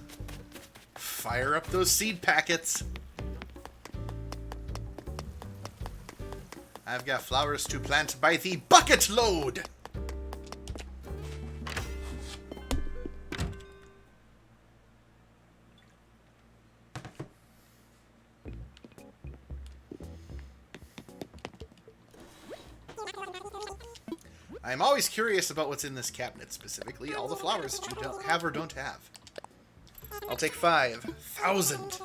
Fire up those seed packets! I've got flowers to plant by the bucket load! I'm always curious about what's in this cabinet, specifically all the flowers that you don't have or don't have. I'll take 5,000.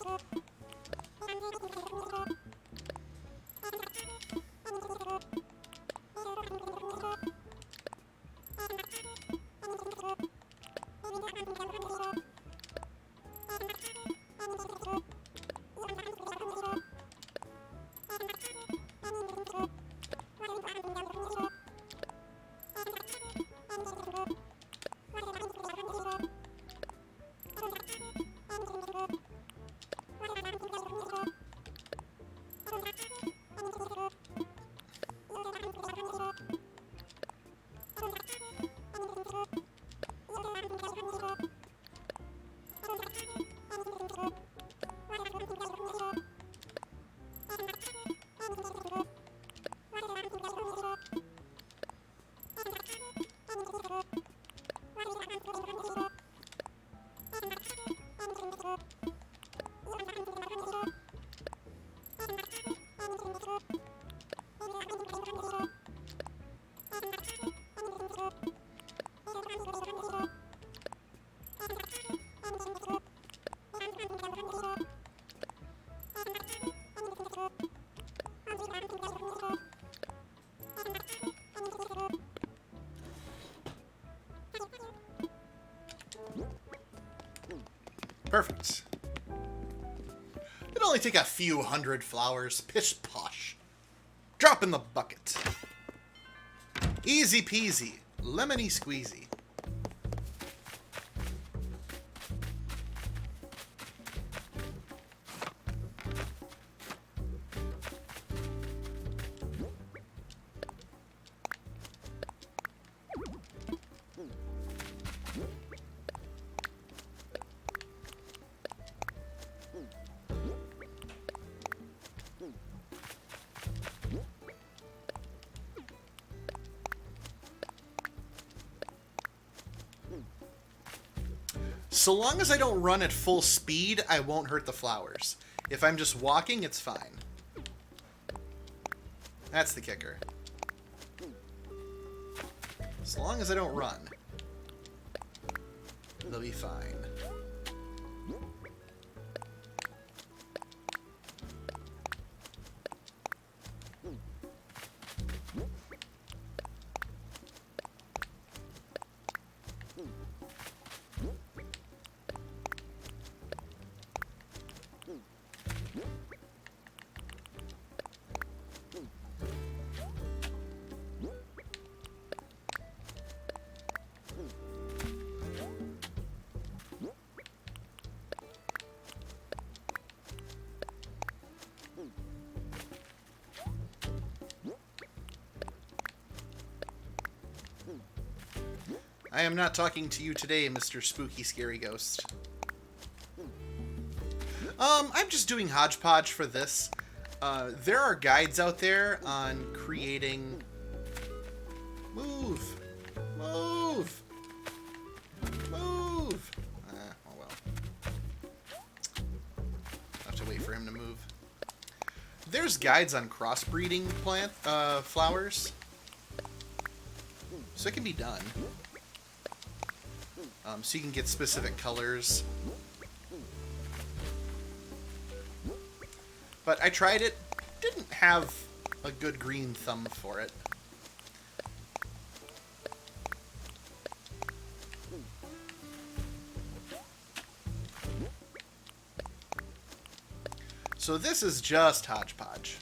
Perfect. It'd only take a few hundred flowers. Pish posh. Drop in the bucket. Easy peasy. Lemony squeezy. So long as I don't run at full speed, I won't hurt the flowers. If I'm just walking, it's fine. That's the kicker. As long as I don't run, they'll be fine. I am not talking to you today, Mr. Spooky Scary Ghost. I'm just doing hodgepodge for this. There are guides out there on creating... Move! Move! Move! Oh well. I'll have to wait for him to move. There's guides on crossbreeding flowers. So it can be done. So you can get specific colors. But I tried it. Didn't have a good green thumb for it. So this is just hodgepodge.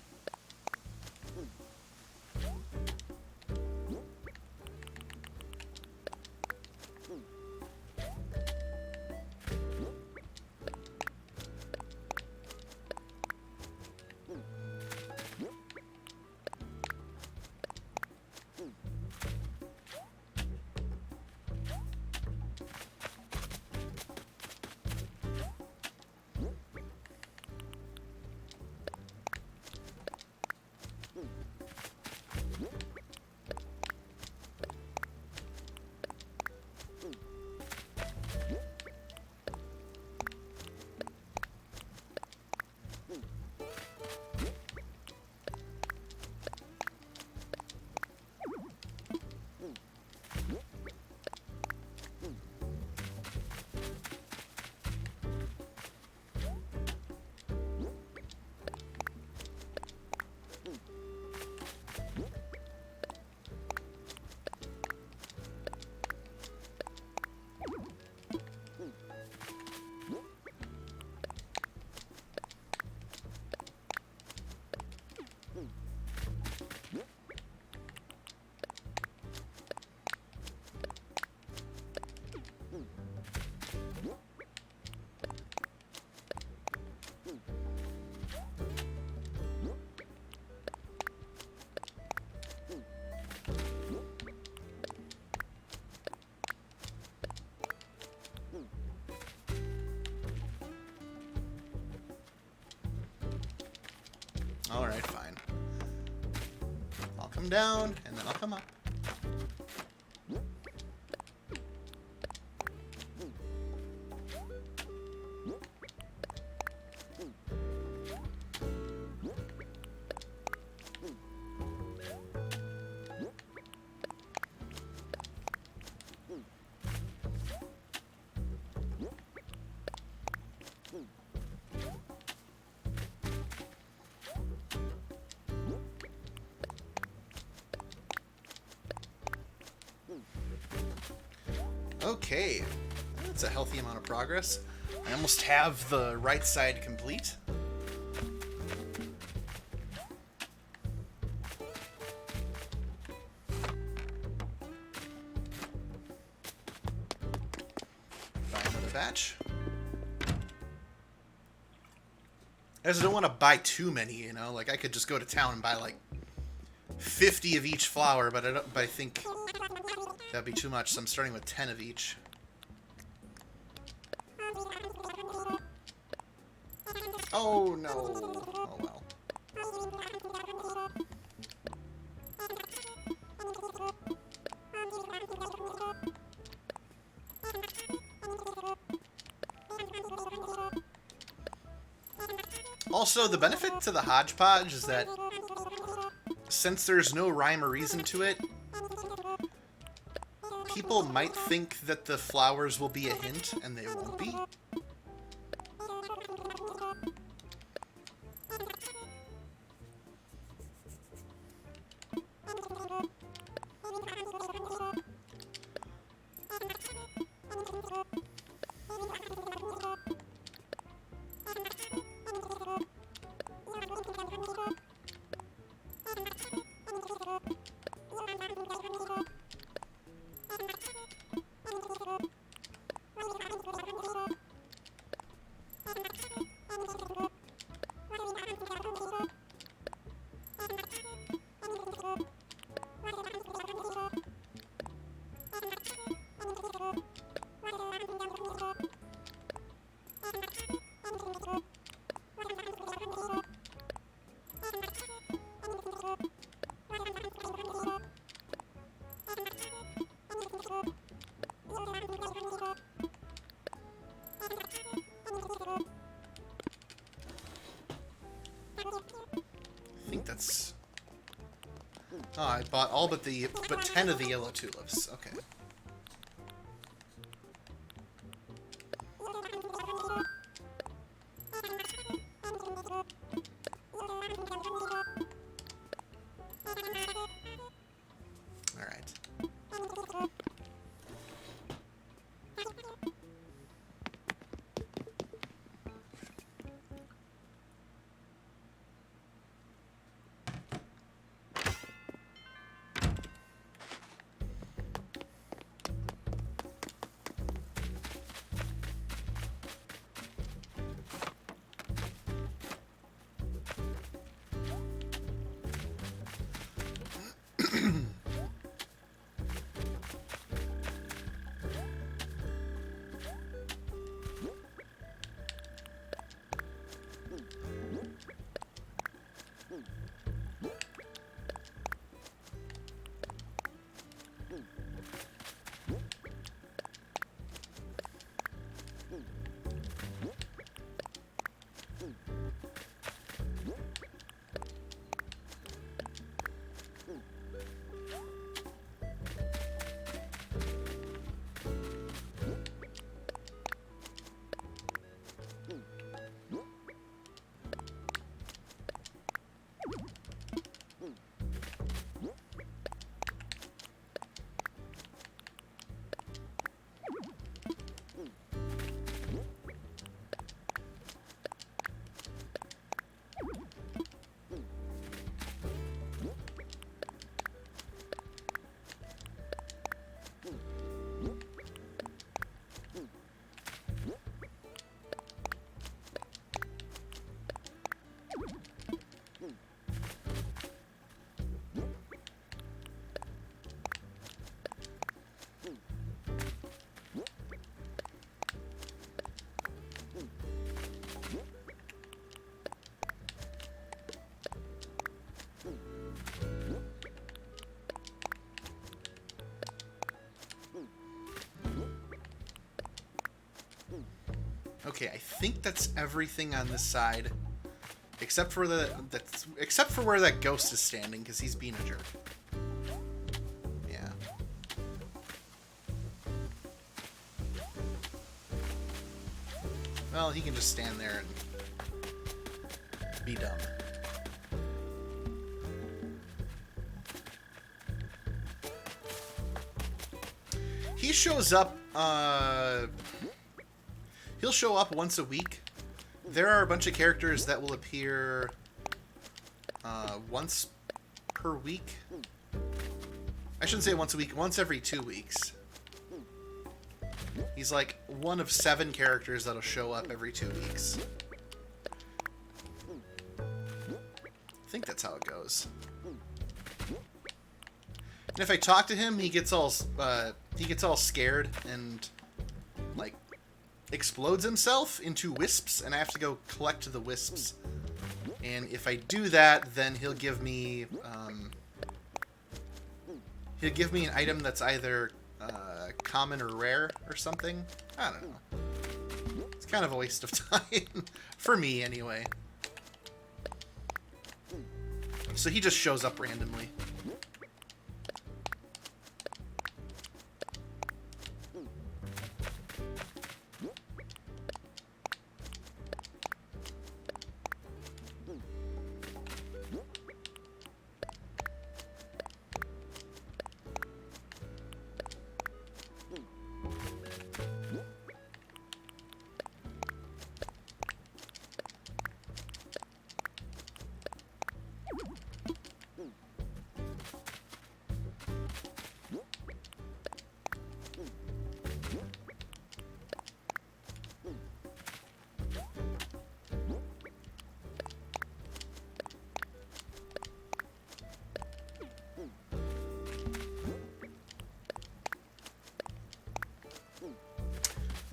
come down, and then I'll come up. Okay, that's a healthy amount of progress. I almost have the right side complete. Buy another batch. I just don't want to buy too many, you know? Like, I could just go to town and buy, like, 50 of each flower, but I think that'd be too much, so I'm starting with 10 of each. Oh, no. Oh, well. Also, the benefit to the hodgepodge is that since there's no rhyme or reason to it, people might think that the flowers will be a hint, and they won't be. I think that's... Oh, I bought all but 10 of the yellow tulips. Okay. Okay, I think that's everything on this side, except for where that ghost is standing, because he's being a jerk. Yeah. Well, he can just stand there and be dumb. He shows up, he'll show up once a week. There are a bunch of characters that will appear once per week. I shouldn't say once a week, once every 2 weeks. He's like one of 7 characters that'll show up every 2 weeks. I think that's how it goes. And if I talk to him, he gets all scared and like explodes himself into wisps, and I have to go collect the wisps. And if I do that, then he'll give me an item that's either common or rare or something. I don't know. It's kind of a waste of time for me, anyway. So he just shows up randomly.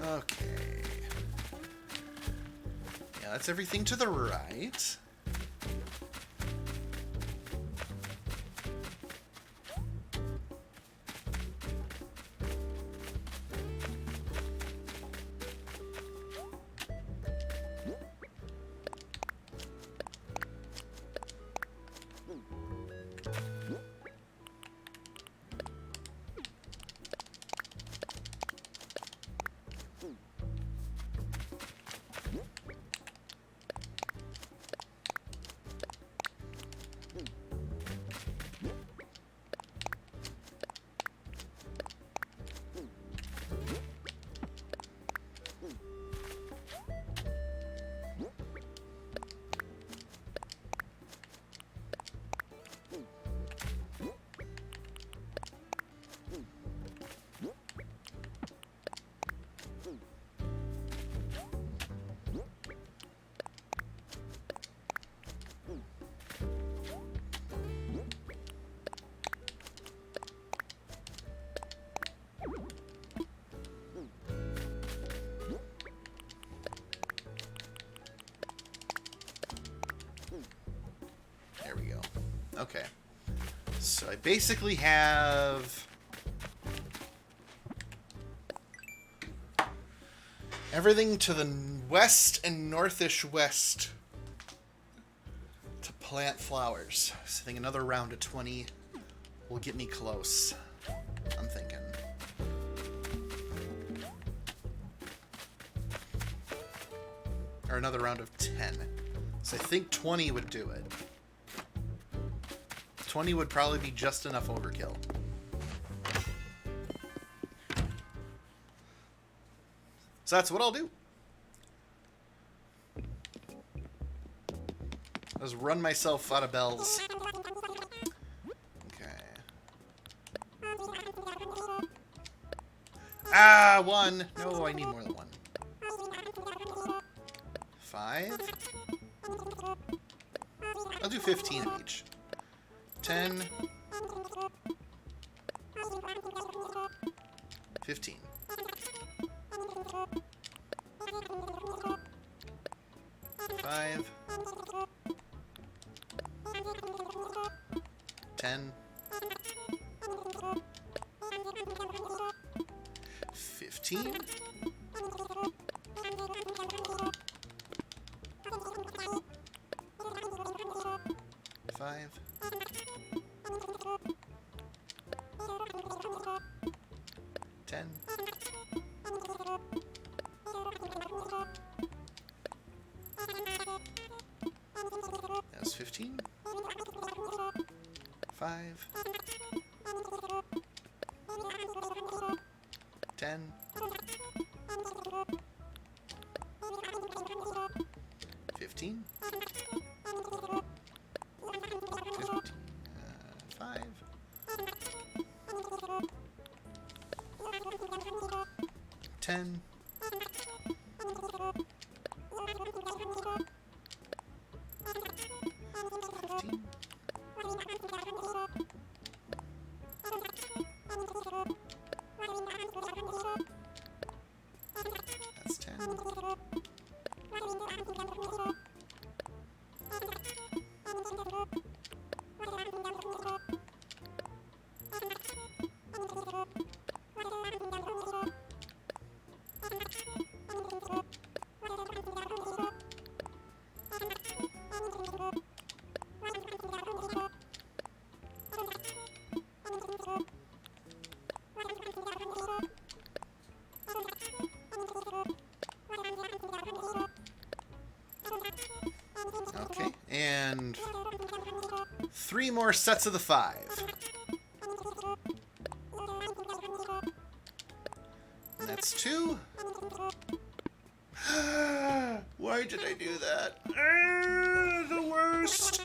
Okay. Yeah, that's everything to the right. There we go. Okay. So I basically have everything to the west and northish west to plant flowers. So I think another round of 20 will get me close. I'm thinking. Or another round of 10. So I think 20 would do it. 20 would probably be just enough overkill. So that's what I'll do. I'll just run myself out of bells. Okay. Ah, 1. No, I need more than 1. 5. I'll do 15 of each. 10. 15. 5. 10. 15. 10. That's 15. 5. 10. 15. 5. 10. 15. That's 10. Okay, and 3 more sets of the 5. And that's 2. Why did I do that? The worst.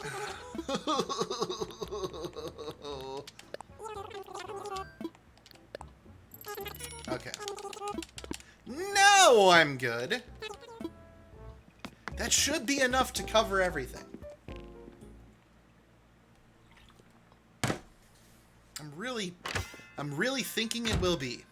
Okay. Now I'm good. That should be enough to cover everything. I'm really thinking it will be.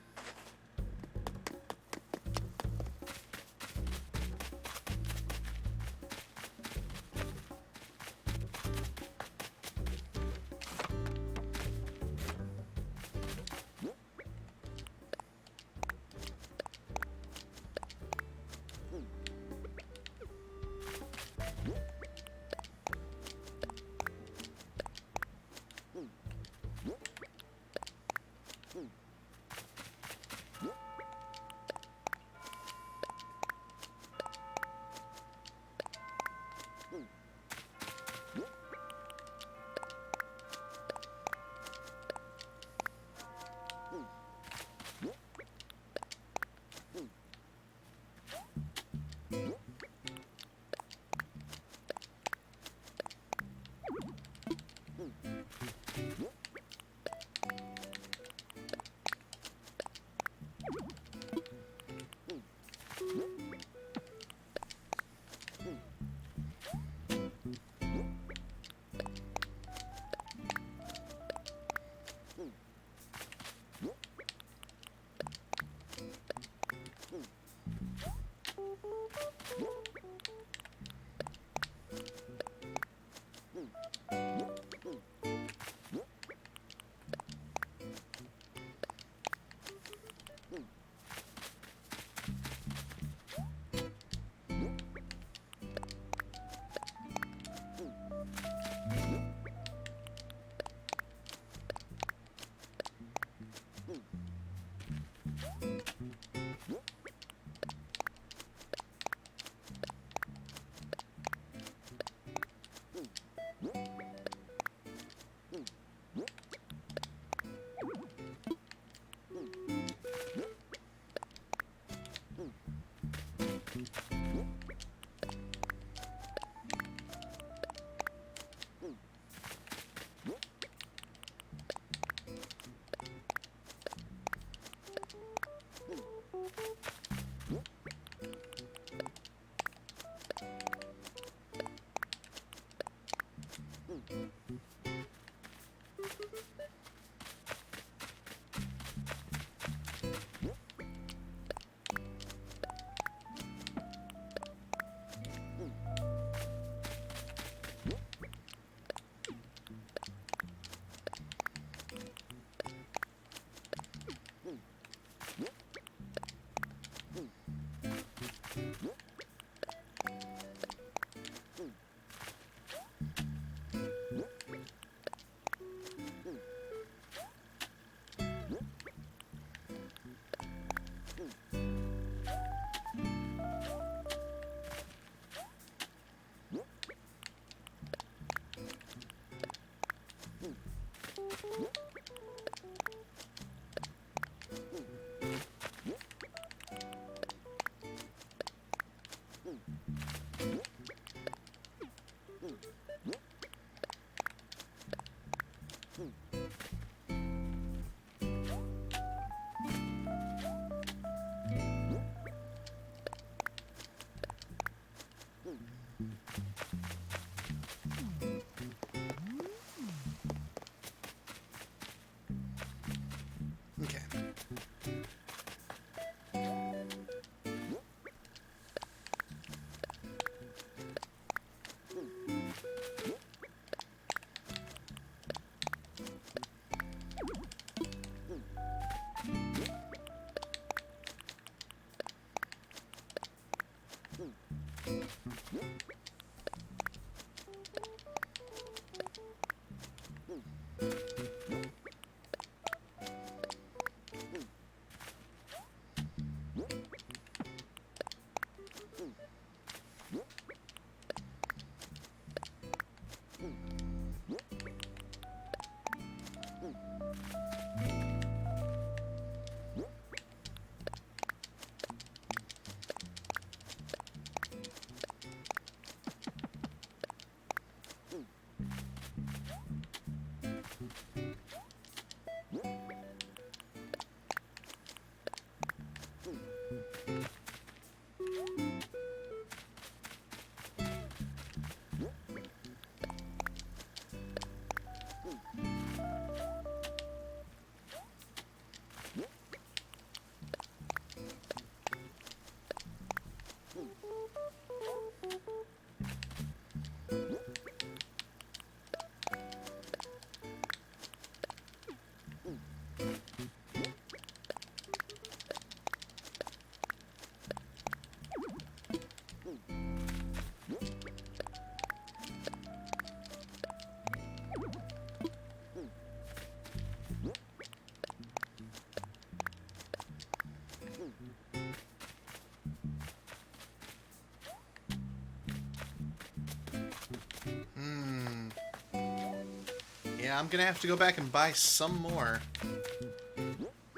Yeah, I'm gonna have to go back and buy some more.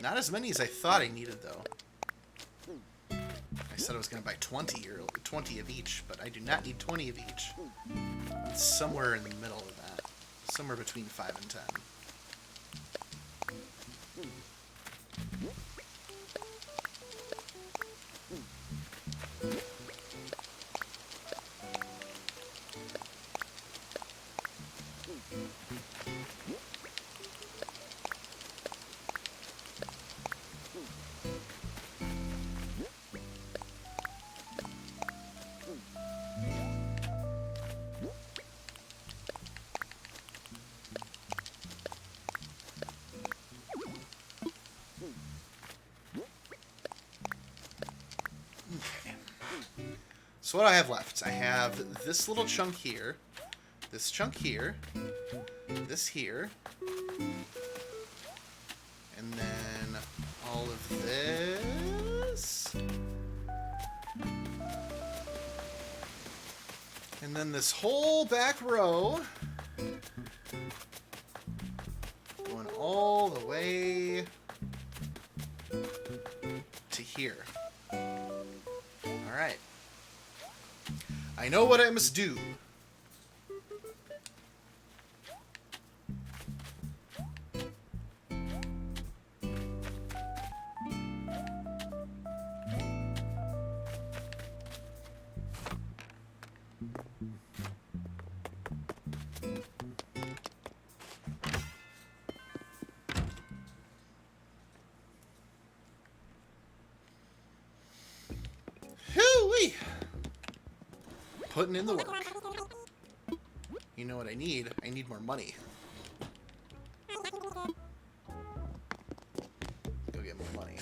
Not as many as I thought I needed, though. I said I was gonna buy 20 of each, but I do not need 20 of each. It's somewhere in the middle of that. Somewhere between 5 and 10. So what do I have left? I have this little chunk here, this chunk here, this here, and then all of this, and then this whole back row, going all the way to here. All right. I know what I must do. Hoo-wee! Putting in the work. You know what I need? I need more money. Go get more money.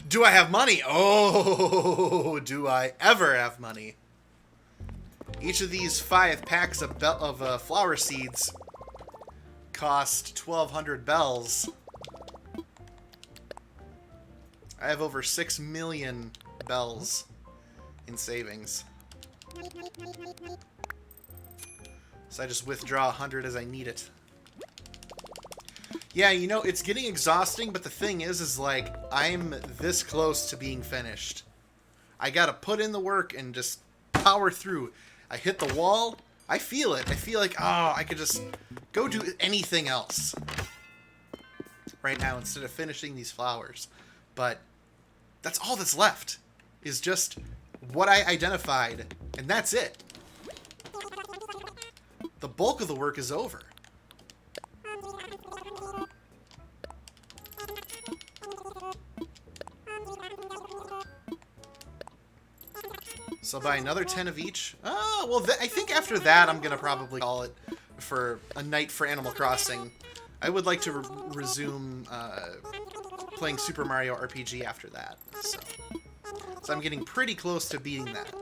Do I have money? Oh, do I ever have money? Each of these 5 packs of flower seeds cost 1,200 bells. I have over 6 million bells in savings. So I just withdraw 100 as I need it. Yeah, you know, it's getting exhausting, but the thing is like, I'm this close to being finished. I gotta put in the work and just power through. I hit the wall, I feel it. I feel like, oh, I could just go do anything else right now instead of finishing these flowers. But that's all that's left, is just what I identified, and that's it. The bulk of the work is over. So I'll buy another 10 of each. Oh, well, I think after that I'm going to probably call it for a night for Animal Crossing. I would like to resume playing Super Mario RPG after that. So I'm getting pretty close to beating that.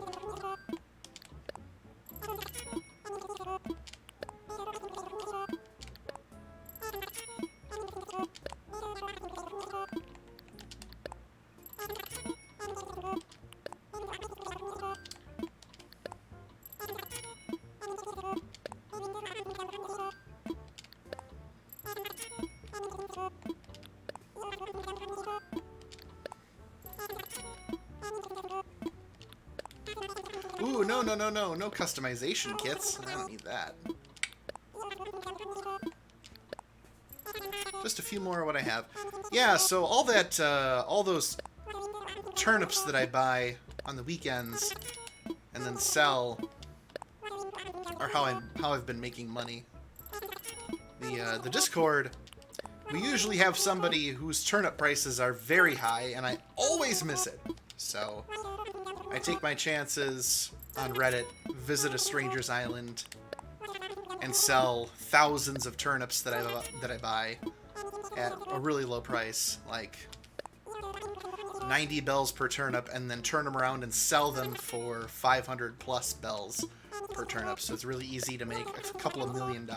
Ooh, no customization kits. I don't need that. Just a few more of what I have. Yeah, so all that, all those turnips that I buy on the weekends and then sell are how I've been making money. The Discord, we usually have somebody whose turnip prices are very high, and I always miss it. So I take my chances on Reddit, visit a stranger's island, and sell thousands of turnips that I buy at a really low price, like 90 bells per turnip, and then turn them around and sell them for 500 plus bells per turnip. So it's really easy to make a couple of $1 million,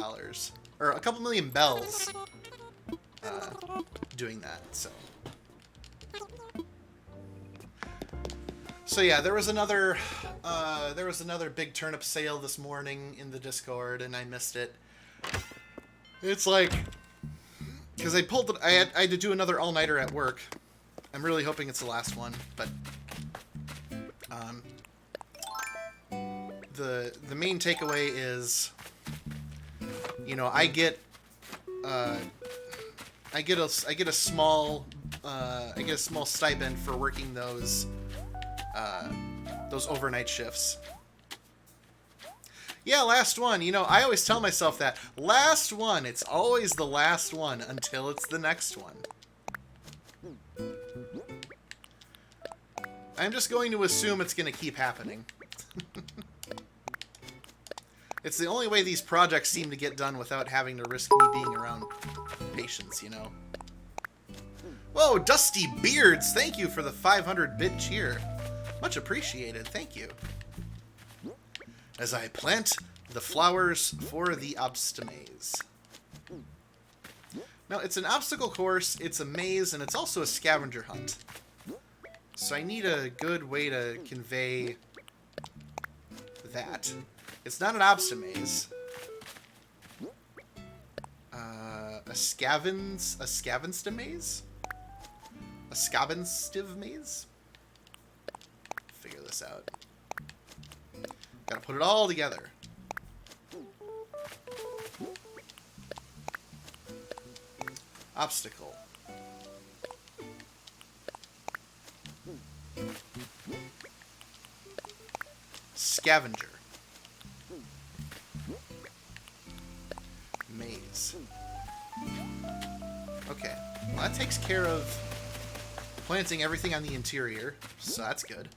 or a couple million bells doing that. So yeah, there was another big turnip sale this morning in the Discord, and I missed it. It's like, because I had to do another all-nighter at work. I'm really hoping it's the last one, but the main takeaway is, you know, I get a small stipend for working those overnight shifts. Yeah, last one. You know, I always tell myself that. Last one. It's always the last one until it's the next one. I'm just going to assume it's going to keep happening. It's the only way these projects seem to get done without having to risk me being around patients, you know. Whoa, Dusty Beards! Thank you for the 500-bit cheer. Much appreciated. Thank you. As I plant the flowers for the obstamaze. Now, it's an obstacle course, it's a maze, and it's also a scavenger hunt. So I need a good way to convey that. It's not an obstamaze. A scavengstive maze? A scavenstive maze? Figure this out. Gotta put it all together. Obstacle. Scavenger. Maze. Okay. Well, that takes care of planting everything on the interior, so that's good.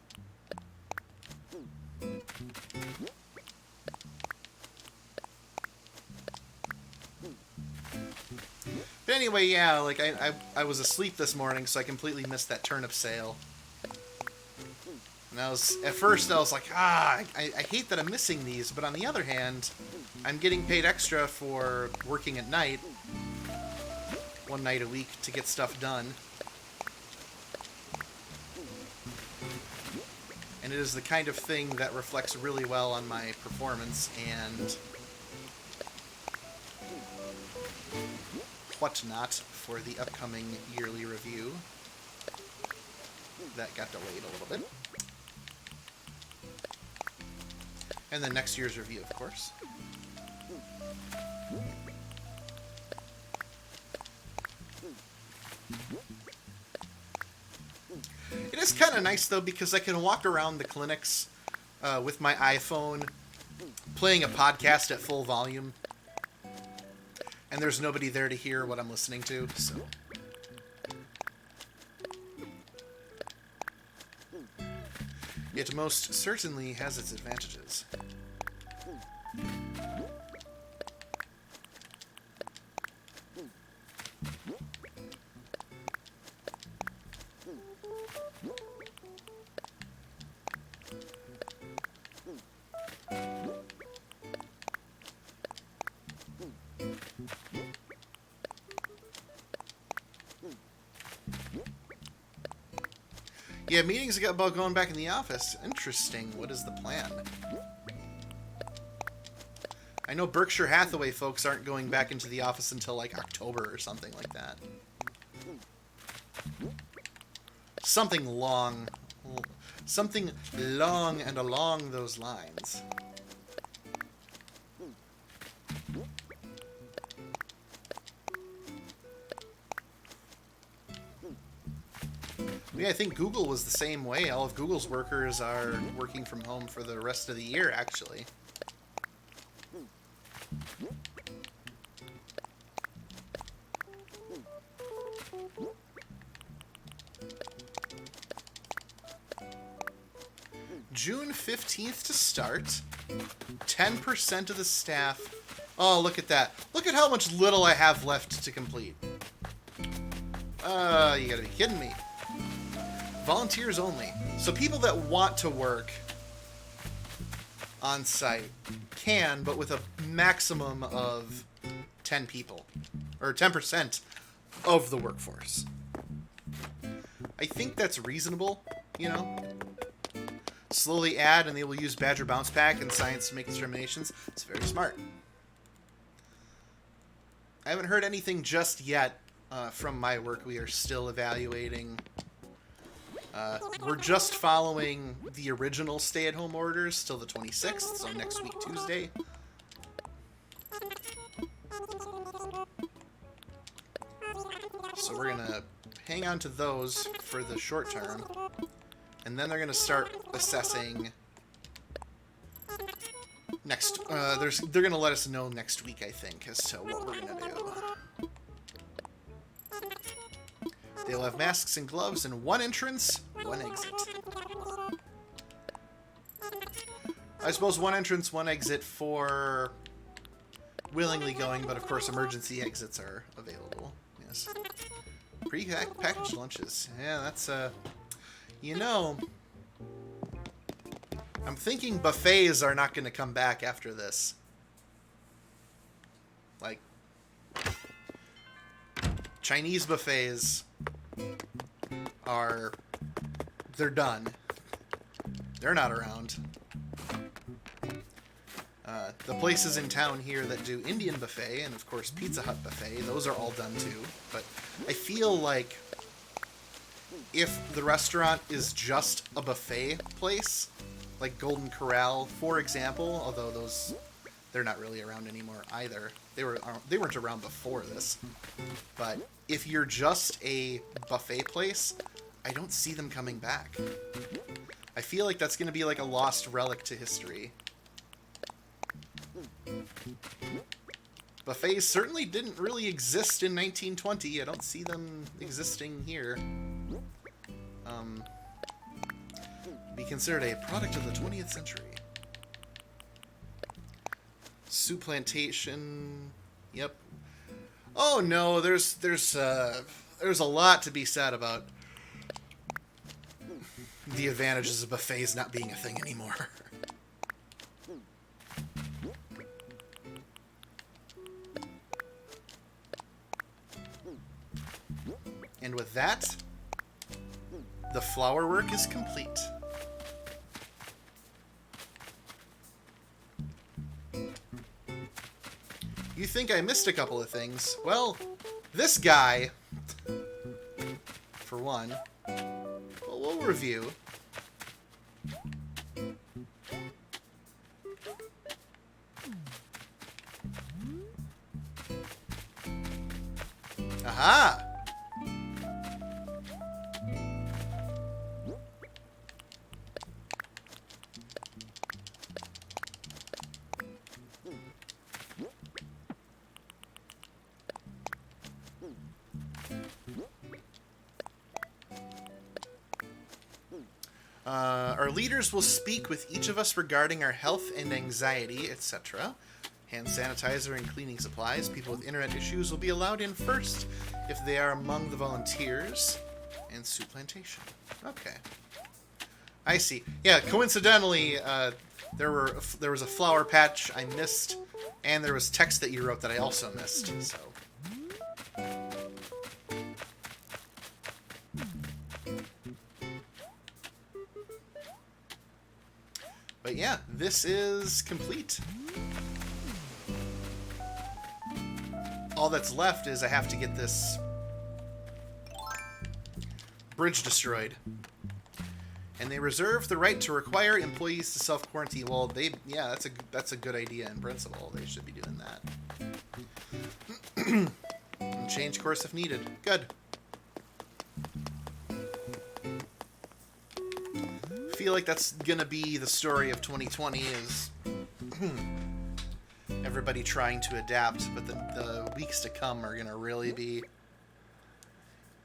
But anyway, yeah, like, I was asleep this morning, so I completely missed that turnip sale. And at first I was like, I hate that I'm missing these, but on the other hand, I'm getting paid extra for working at night, one night a week, to get stuff done. And it is the kind of thing that reflects really well on my performance and whatnot for the upcoming yearly review. That got delayed a little bit. And then next year's review, of course. It is kind of nice, though, because I can walk around the clinics with my iPhone playing a podcast at full volume. And there's nobody there to hear what I'm listening to, so... It most certainly has its advantages. Yeah, meetings about going back in the office. Interesting. What is the plan? I know Berkshire Hathaway folks aren't going back into the office until like October or something like that. Something long and along those lines. Yeah, I think Google was the same way. All of Google's workers are working from home for the rest of the year, actually. June 15th to start. 10% of the staff. Oh, look at that. Look at how much little I have left to complete. You gotta be kidding me. Volunteers only. So people that want to work on site can, but with a maximum of 10 people. Or 10% of the workforce. I think that's reasonable, you know? Slowly add, and they will use Badger Bounce Pack and Science to make determinations. It's very smart. I haven't heard anything just yet from my work. We are still evaluating. We're just following the original stay-at-home orders till the 26th, so next week, Tuesday. So we're going to hang on to those for the short term. And then they're going to start assessing next... they're going to let us know next week, I think, as to what we're going to do. They'll have masks and gloves and one entrance, one exit. I suppose one entrance, one exit for willingly going, but of course emergency exits are available. Yes. Pre-packaged lunches. Yeah, that's, you know, I'm thinking buffets are not going to come back after this. Like, Chinese buffets they're done. They're not around. The places in town here that do Indian buffet, and of course Pizza Hut buffet, those are all done too. But I feel like if the restaurant is just a buffet place, like Golden Corral, for example, although they're not really around anymore either. They weren't around before this. But if you're just a buffet place, I don't see them coming back. I feel like that's going to be like a lost relic to history. Buffets certainly didn't really exist in 1920. I don't see them existing here. Be considered a product of the 20th century. Soup plantation. Yep. Oh no, there's a lot to be said about the advantages of buffets not being a thing anymore. And with that, the flower work is complete. You think I missed a couple of things? Well, this guy, for one, we'll review. Aha! Our leaders will speak with each of us regarding our health and anxiety, etc. Hand sanitizer and cleaning supplies. People with internet issues will be allowed in first if they are among the volunteers. And soup plantation. Okay. I see. Yeah, coincidentally, there was a flower patch I missed, and there was text that you wrote that I also missed, so... But yeah, this is complete. All that's left is I have to get this bridge destroyed. And they reserve the right to require employees to self-quarantine. Well, yeah, that's a good idea in principle. They should be doing that. And change course if needed. Good. I feel like that's gonna be the story of 2020 is everybody trying to adapt, but the weeks to come are gonna really be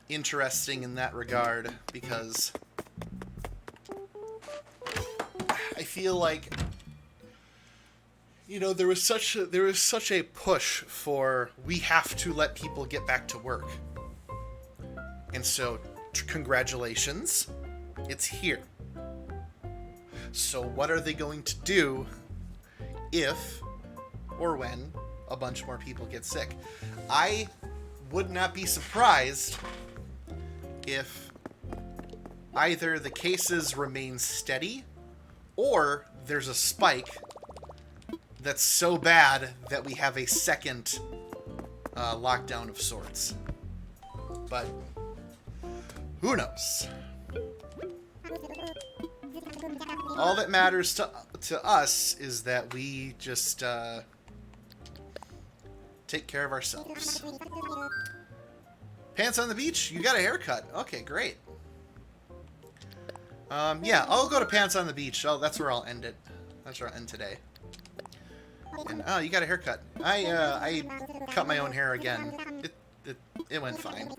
interesting in that regard, because I feel like, you know, there was such a push for we have to let people get back to work, and so congratulations, it's here. So what are they going to do if or when a bunch more people get sick? I would not be surprised if either the cases remain steady or there's a spike that's so bad that we have a second lockdown of sorts. But who knows? All that matters to us is that we just take care of ourselves. Pants on the beach? You got a haircut. Okay, great. Yeah, I'll go to Pants on the Beach. Oh, that's where I'll end it. That's where I'll end today. And, oh, you got a haircut. I cut my own hair again. It went fine.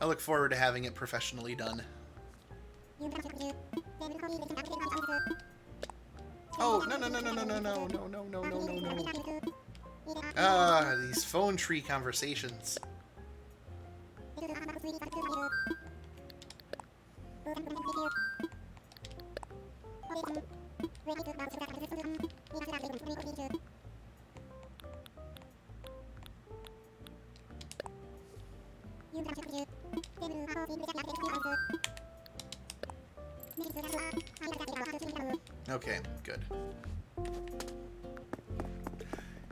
I look forward to having it professionally done. Oh, no. Ah, these phone tree conversations. Okay, good.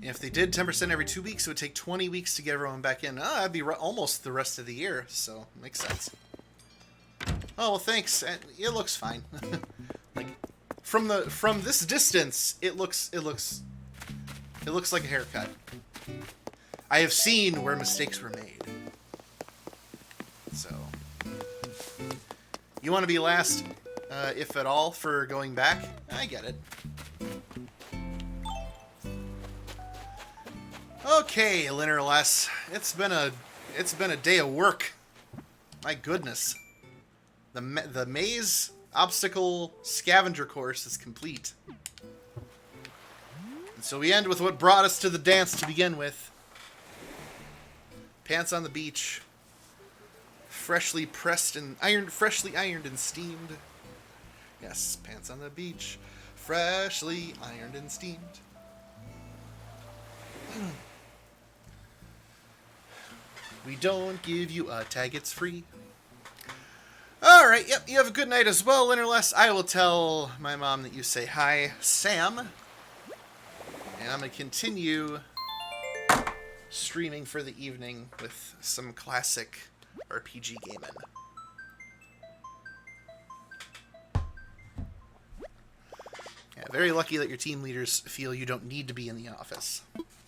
If they did 10% every 2 weeks, it would take 20 weeks to get everyone back in. Ah, that'd be almost the rest of the year, so makes sense. Oh, well, thanks. It looks fine. Like from this distance, it looks like a haircut. I have seen where mistakes were made. So, you want to be last, if at all, for going back? I get it. Okay, Lin or less. It's been a day of work. My goodness. The maze obstacle scavenger course is complete. And so we end with what brought us to the dance to begin with. Pants on the beach. Freshly ironed and steamed. Yes, pants on the beach. Freshly ironed and steamed. We don't give you a tag, it's free. Alright, yep, you have a good night as well, Lin or less. I will tell my mom that you say hi, Sam. And I'm going to continue streaming for the evening with some classic RPG gaming. Yeah, very lucky that your team leaders feel you don't need to be in the office.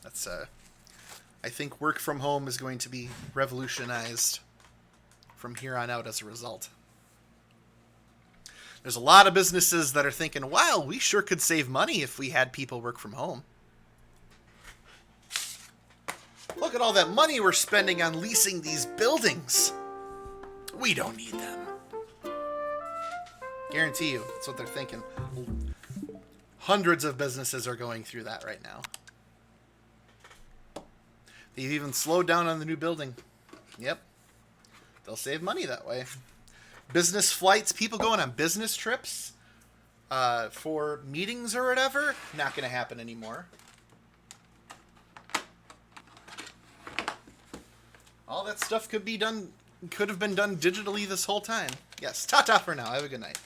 That's, I think work from home is going to be revolutionized from here on out as a result. There's a lot of businesses that are thinking, wow, we sure could save money if we had people work from home. Look at all that money we're spending on leasing these buildings. We don't need them. Guarantee you, that's what they're thinking. Hundreds of businesses are going through that right now. They've even slowed down on the new building. Yep. They'll save money that way. Business flights, people going on business trips for meetings or whatever, not going to happen anymore. All that stuff could have been done digitally this whole time. Yes, ta-ta for now. Have a good night.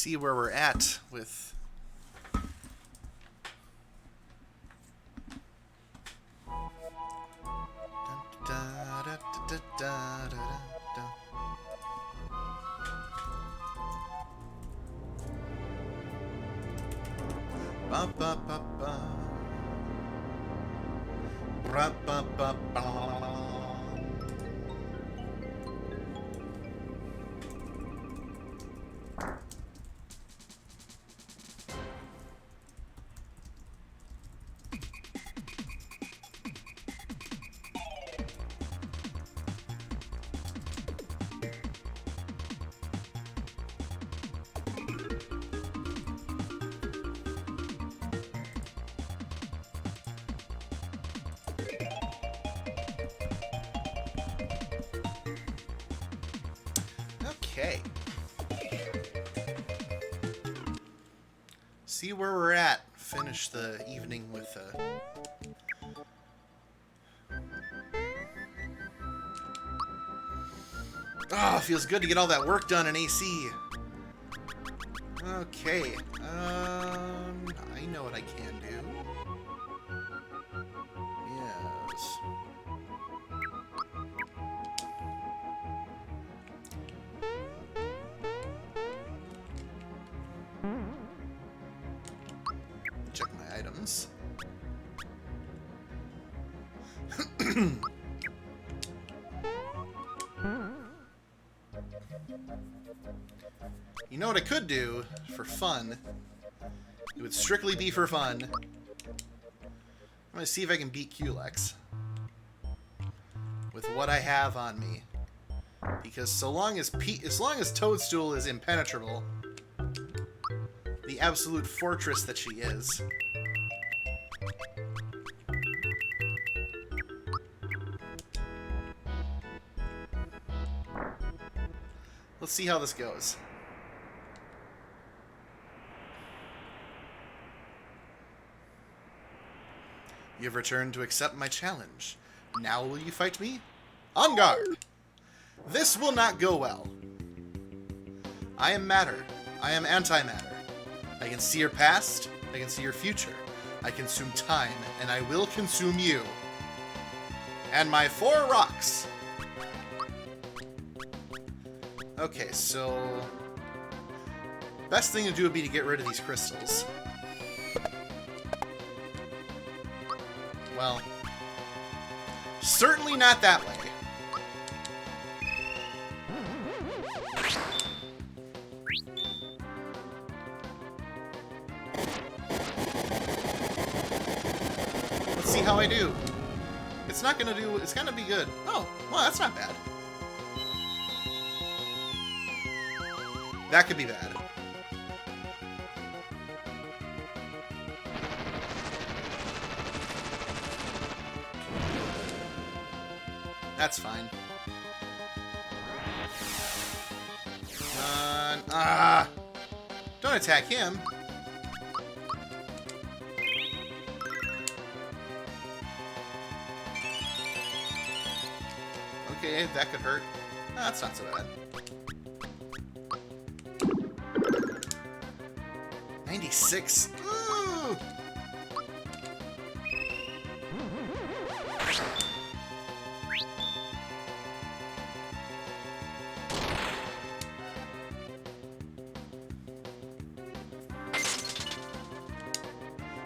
see where we're at with... Ba ba ba ba. Ba ba ba ba. Okay. See where we're at. Finish the evening with Oh, feels good to get all that work done in AC. Okay. I know what I can do. Yes. Check my items. You know what I could do for fun? It would strictly be for fun. I'm gonna see if I can beat Culex with what I have on me. Because so long as Toadstool is impenetrable, the absolute fortress that she is. Let's see how this goes. You have returned to accept my challenge. Now will you fight me? On guard! This will not go well. I am matter. I am antimatter. I can see your past. I can see your future. I consume time, and I will consume you. And my 4 rocks. Okay, so... best thing to do would be to get rid of these crystals. Well, certainly not that way. Let's see how I do. It's not gonna do... it's gonna be good. Oh, well, that's not bad. That could be bad. That's fine. Don't attack him. Okay, that could hurt. That's not so bad. 96. Ooh.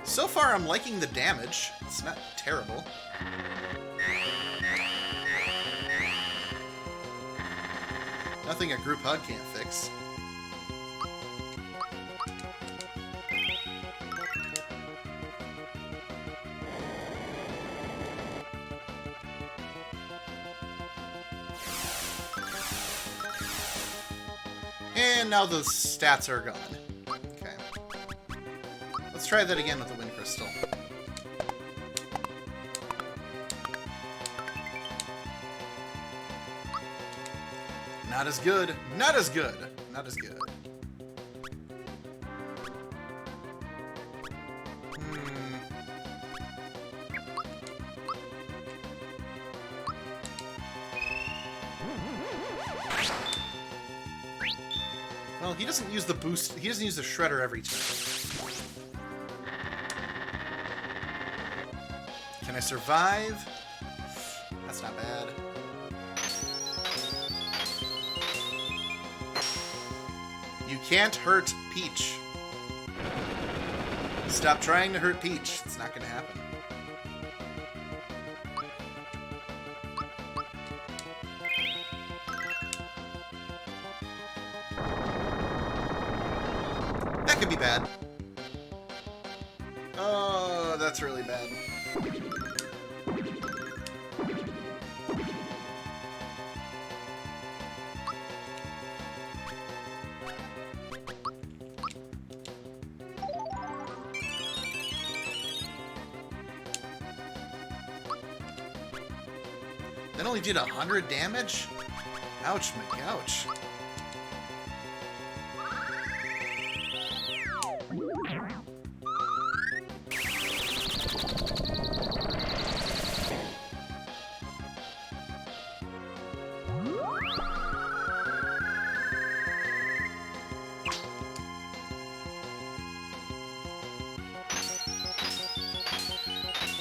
So far, I'm liking the damage. It's not terrible. Nothing a group hug can't fix. And now the stats are gone. Okay. Let's try that again with the Wind Crystal. Not as good. Not as good. Not as good. Well, he doesn't use the boost. He doesn't use the shredder every time. Can I survive? That's not bad. You can't hurt Peach. Stop trying to hurt Peach. It's not going to happen. That could be bad. Oh, that's really bad. That only did 100 damage? Ouch, McOuch.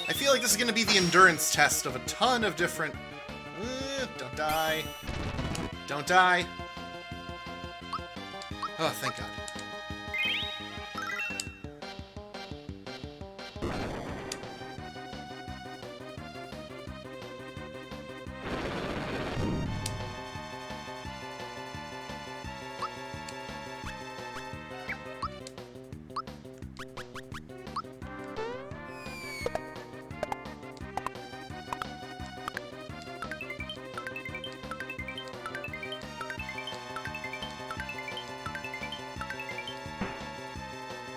I feel like this is going to be the endurance test of a ton of different... don't die. Don't die. Oh, thank God.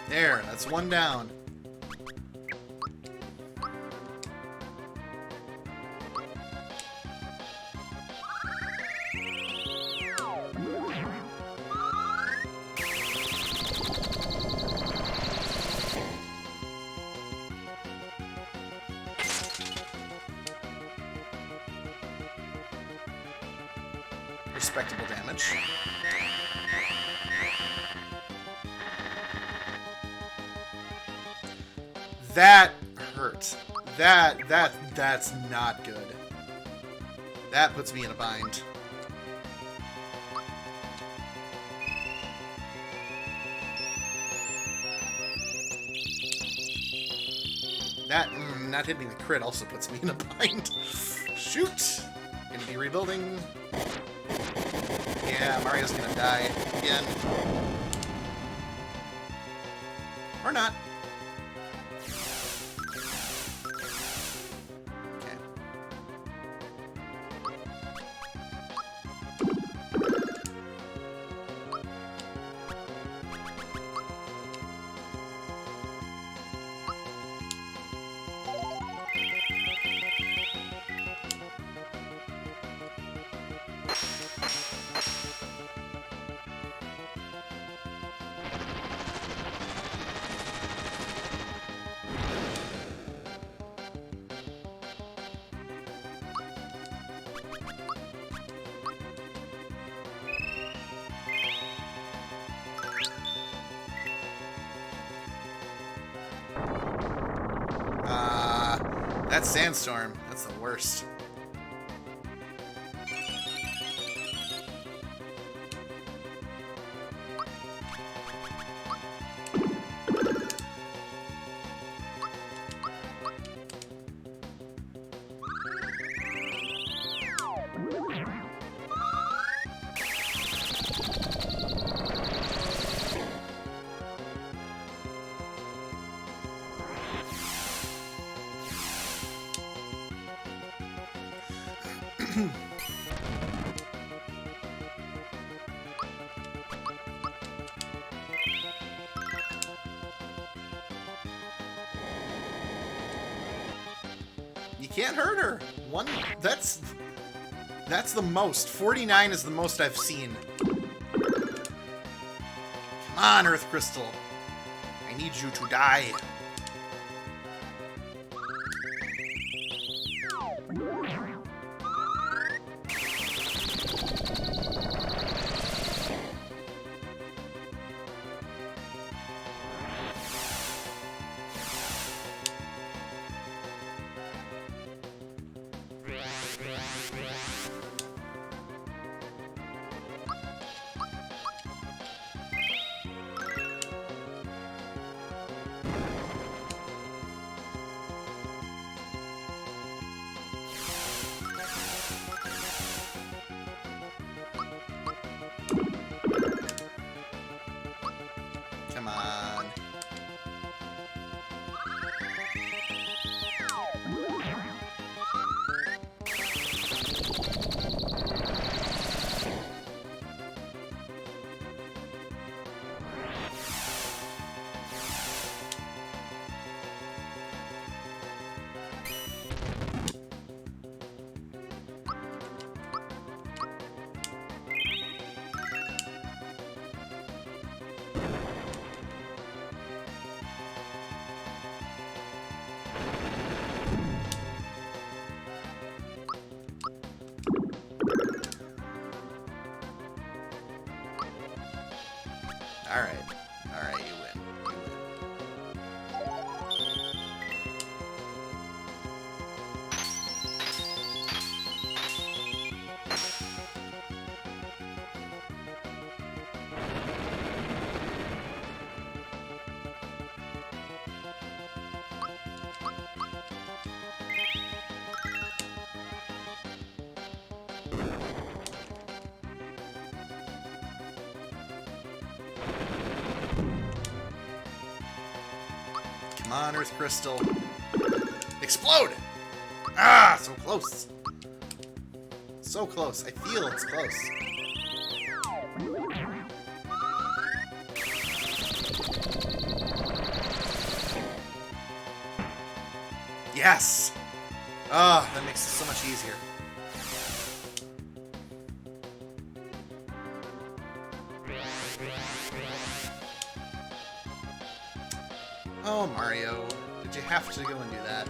There, that's one down. Respectable damage. That hurts. That's not good. That puts me in a bind. That, not hitting the crit also puts me in a bind. Shoot! Gonna be rebuilding. Yeah, Mario's gonna die again. Or not. That sandstorm, that's the worst. You can't hurt her. One, that's the most. 49 is the most I've seen. Come on, Earth Crystal. I need you to die. Come on. Alright. Alright, you win. Come on, Earth Crystal. Explode! Ah, so close. So close. I feel it's close. Yes! Ah, that makes it so much easier. Oh, Mario. Did you have to go and do that?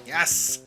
Yes!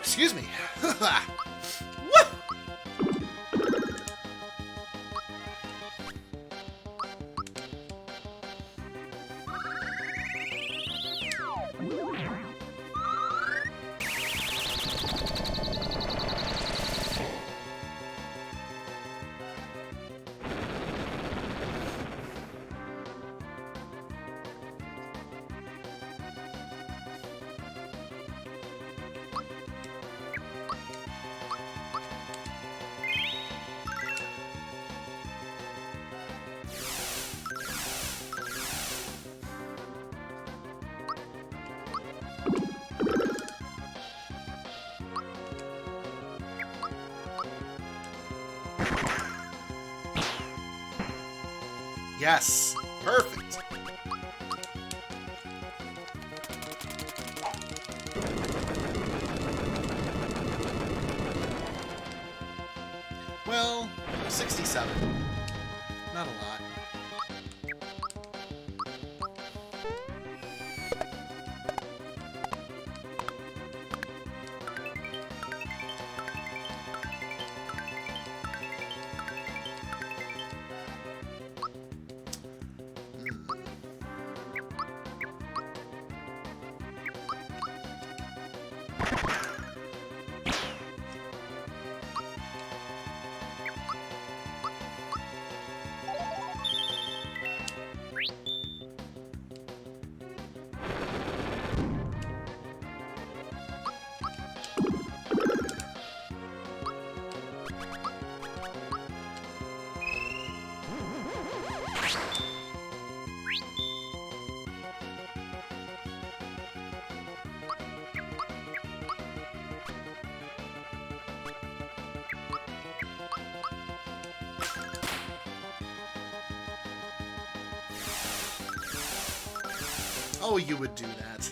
Excuse me. Yes. Perfect. Well, 67. Not a lot. Oh, you would do that.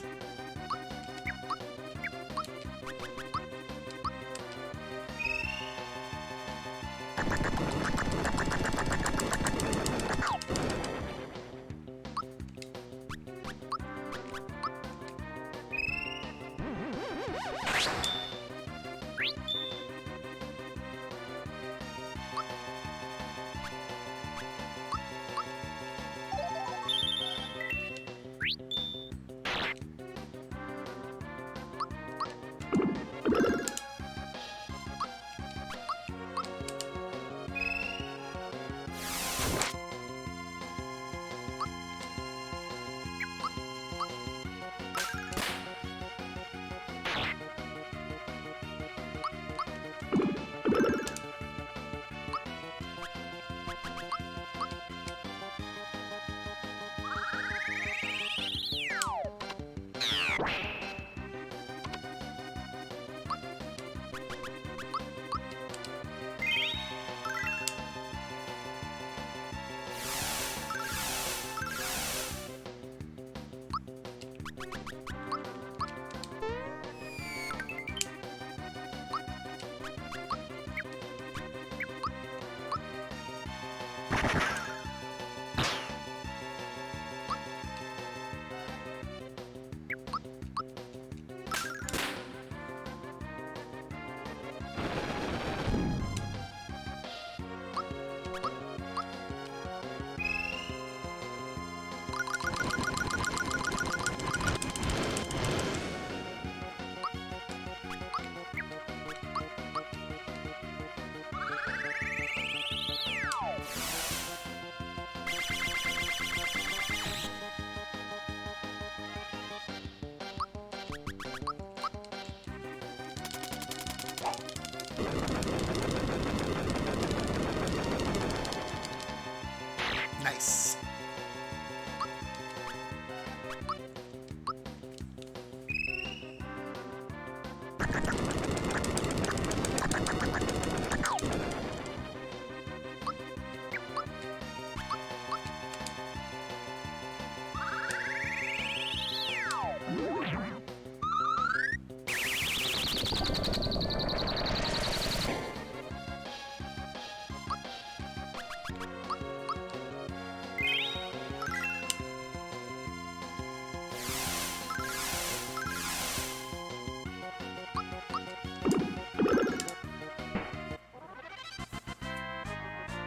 Nice.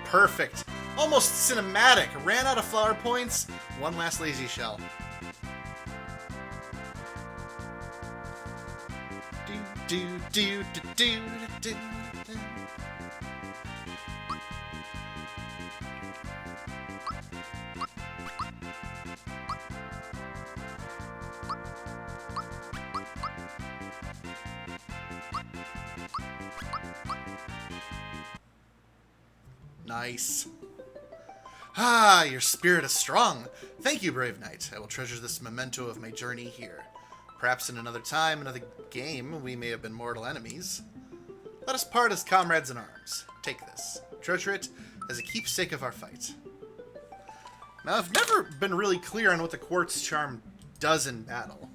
Perfect. Almost cinematic. Ran out of flower points. One last lazy shell. Do do do do do do. Nice. Ah, your spirit is strong. Thank you, brave knight. I will treasure this memento of my journey here. Perhaps in another time, another game, we may have been mortal enemies. Let us part as comrades in arms. Take this. Treasure it as a keepsake of our fight. Now, I've never been really clear on what the quartz charm does in battle.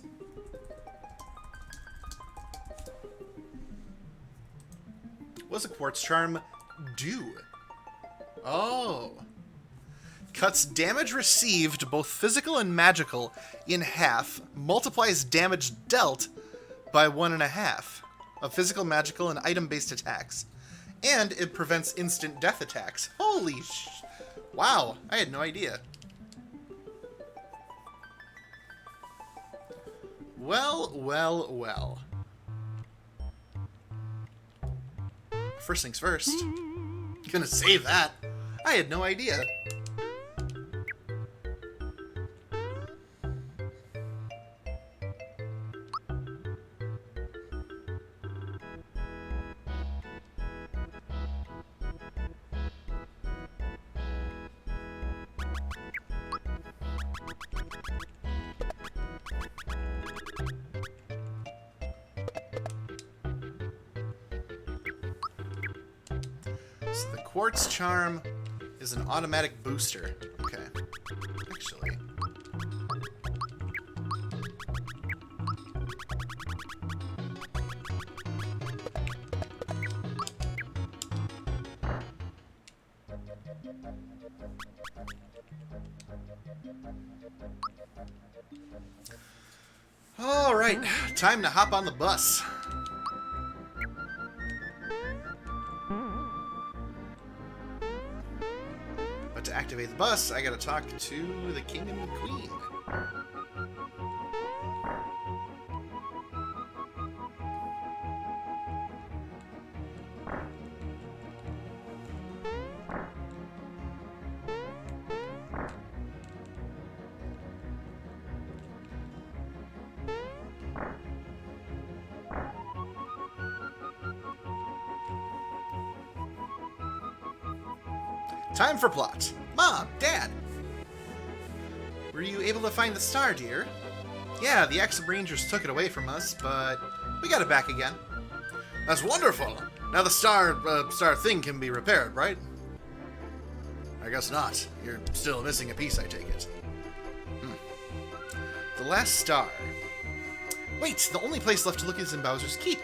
What does a quartz charm do? Oh. Cuts damage received, both physical and magical, in half, multiplies damage dealt by 1.5 of physical, magical, and item-based attacks. And it prevents instant death attacks. Holy sh... Wow, I had no idea. Well, well, well. First things first. Gonna save that. I had no idea. So the quartz charm is an automatic booster. Okay. Actually. Alright, time to hop on the bus. But to activate the bus, I gotta talk to the king and the queen. Time for plot. Mom, Dad! Were you able to find the star, dear? Yeah, the Exo-Rangers took it away from us, but we got it back again. That's wonderful! Now the star thing can be repaired, right? I guess not. You're still missing a piece, I take it. The last star. Wait, the only place left to look is in Bowser's Keep.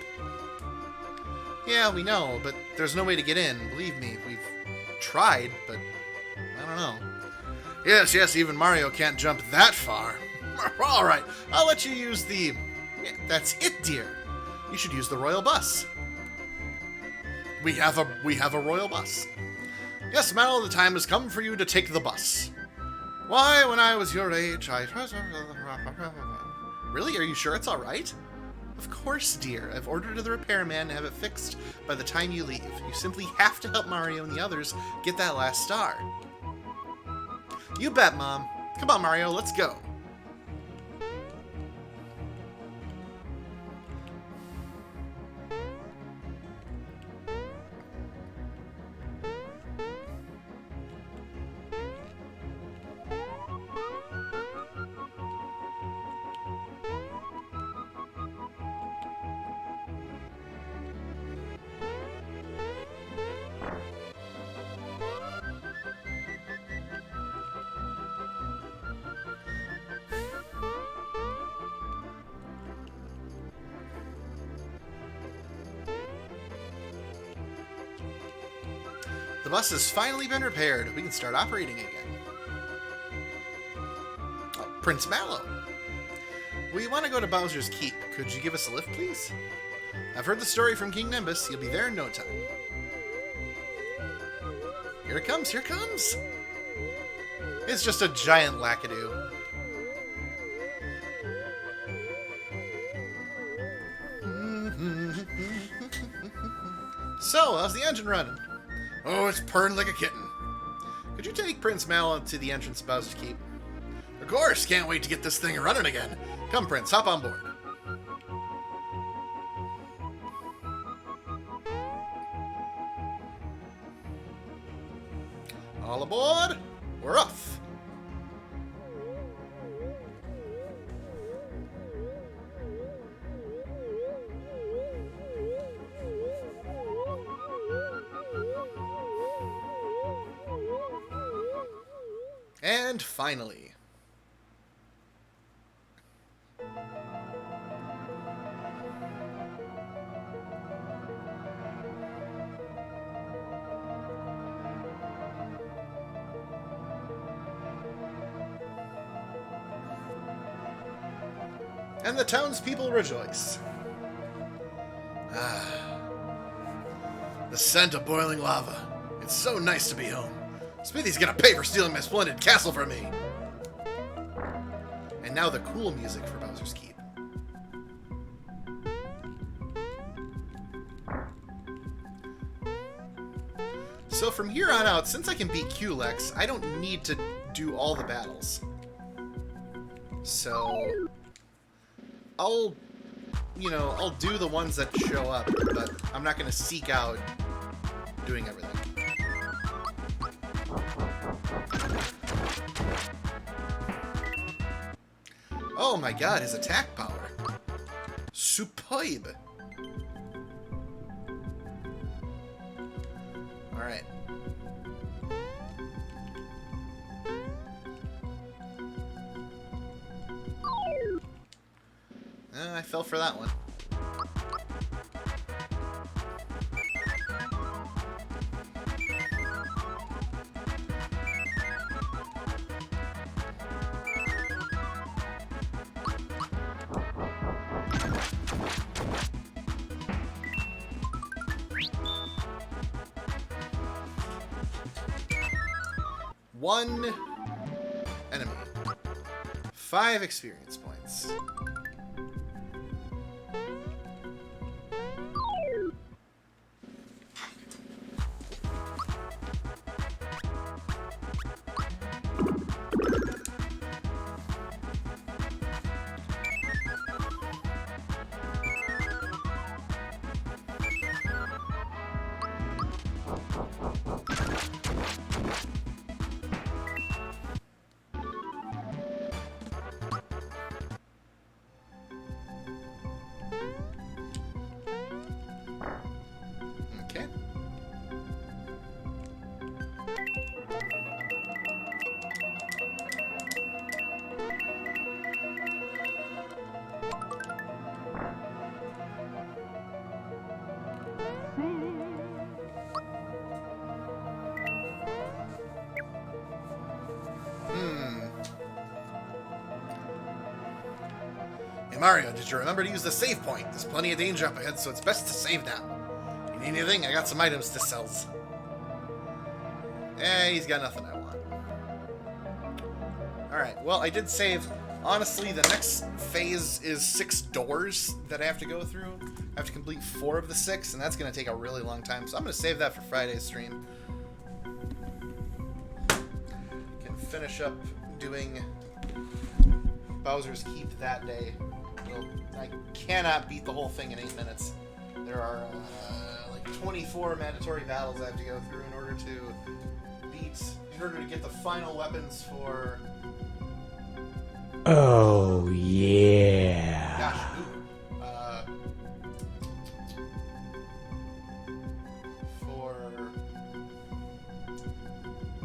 Yeah, we know, but there's no way to get in. Believe me, we've tried, but I don't know. Yes, even Mario can't jump that far. Alright, I'll let you use the... Yeah, that's it, dear. You should use the royal bus. We have a royal bus. Yes, Mal, the time has come for you to take the bus. Why, when I was your age, I... Really? Are you sure it's alright? Of course, dear. I've ordered the repairman to have it fixed by the time you leave. You simply have to help Mario and the others get that last star. You bet, Mom. Come on, Mario, let's go. The bus has finally been repaired. We can start operating again. Oh, Prince Mallow. We want to go to Bowser's Keep. Could you give us a lift, please? I've heard the story from King Nimbus. You'll be there in no time. Here it comes, here it comes! It's just a giant wackadoo. So, how's the engine running? Oh, it's purring like a kitten. Could you take Prince Mallow to the entrance of Bowser's Keep? Of course, can't wait to get this thing running again. Come, Prince, hop on board. All aboard, we're off. And finally. And the townspeople rejoice. Ah. The scent of boiling lava. It's so nice to be home. Smithy's gonna pay for stealing my splendid castle from me! And now the cool music for Bowser's Keep. So from here on out, since I can beat Culex, I don't need to do all the battles. So... I'll do the ones that show up, but I'm not gonna seek out doing everything. Oh my god, his attack power. Superb. Alright. I fell for that one. 1 enemy. 5 experience points. Okay. Hey Mario, did you remember to use the save point? There's plenty of danger up ahead, so it's best to save now. You need anything? I got some items to sell. He's got nothing I want. Alright, well, I did save. Honestly, the next phase is 6 doors that I have to go through. I have to complete 4 of the 6, and that's going to take a really long time, so I'm going to save that for Friday's stream. Can finish up doing Bowser's Keep that day. I cannot beat the whole thing in 8 minutes. There are like 24 mandatory battles I have to go through in order to get the final weapons for. Oh yeah. Gosh, for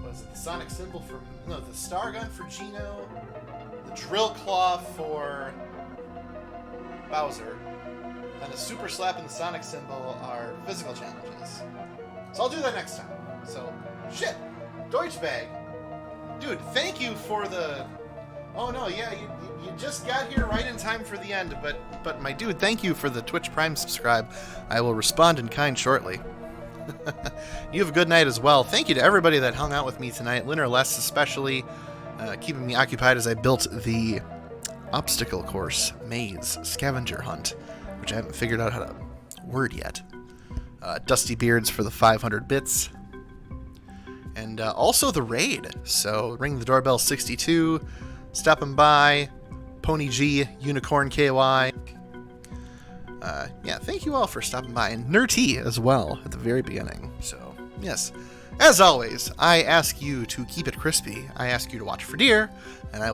what is it? The Sonic symbol for the Star Gun for Geno, the Drill Claw for Bowser, and the Super Slap and the Sonic symbol are physical challenges. So I'll do that next time. So, shit! Deutsch Bag! Dude, thank you for the... Oh no, yeah, you just got here right in time for the end, but my dude, thank you for the Twitch Prime subscribe. I will respond in kind shortly. You have a good night as well. Thank you to everybody that hung out with me tonight, Lynn or Les especially, keeping me occupied as I built the obstacle course maze scavenger hunt, which I haven't figured out how to word yet. Dusty Beards for the 500 bits, and also the raid. So ring the doorbell 62, stopping by, Pony G, Unicorn KY. Yeah, thank you all for stopping by, and Nerty as well at the very beginning. So yes, as always, I ask you to keep it crispy. I ask you to watch for deer, and I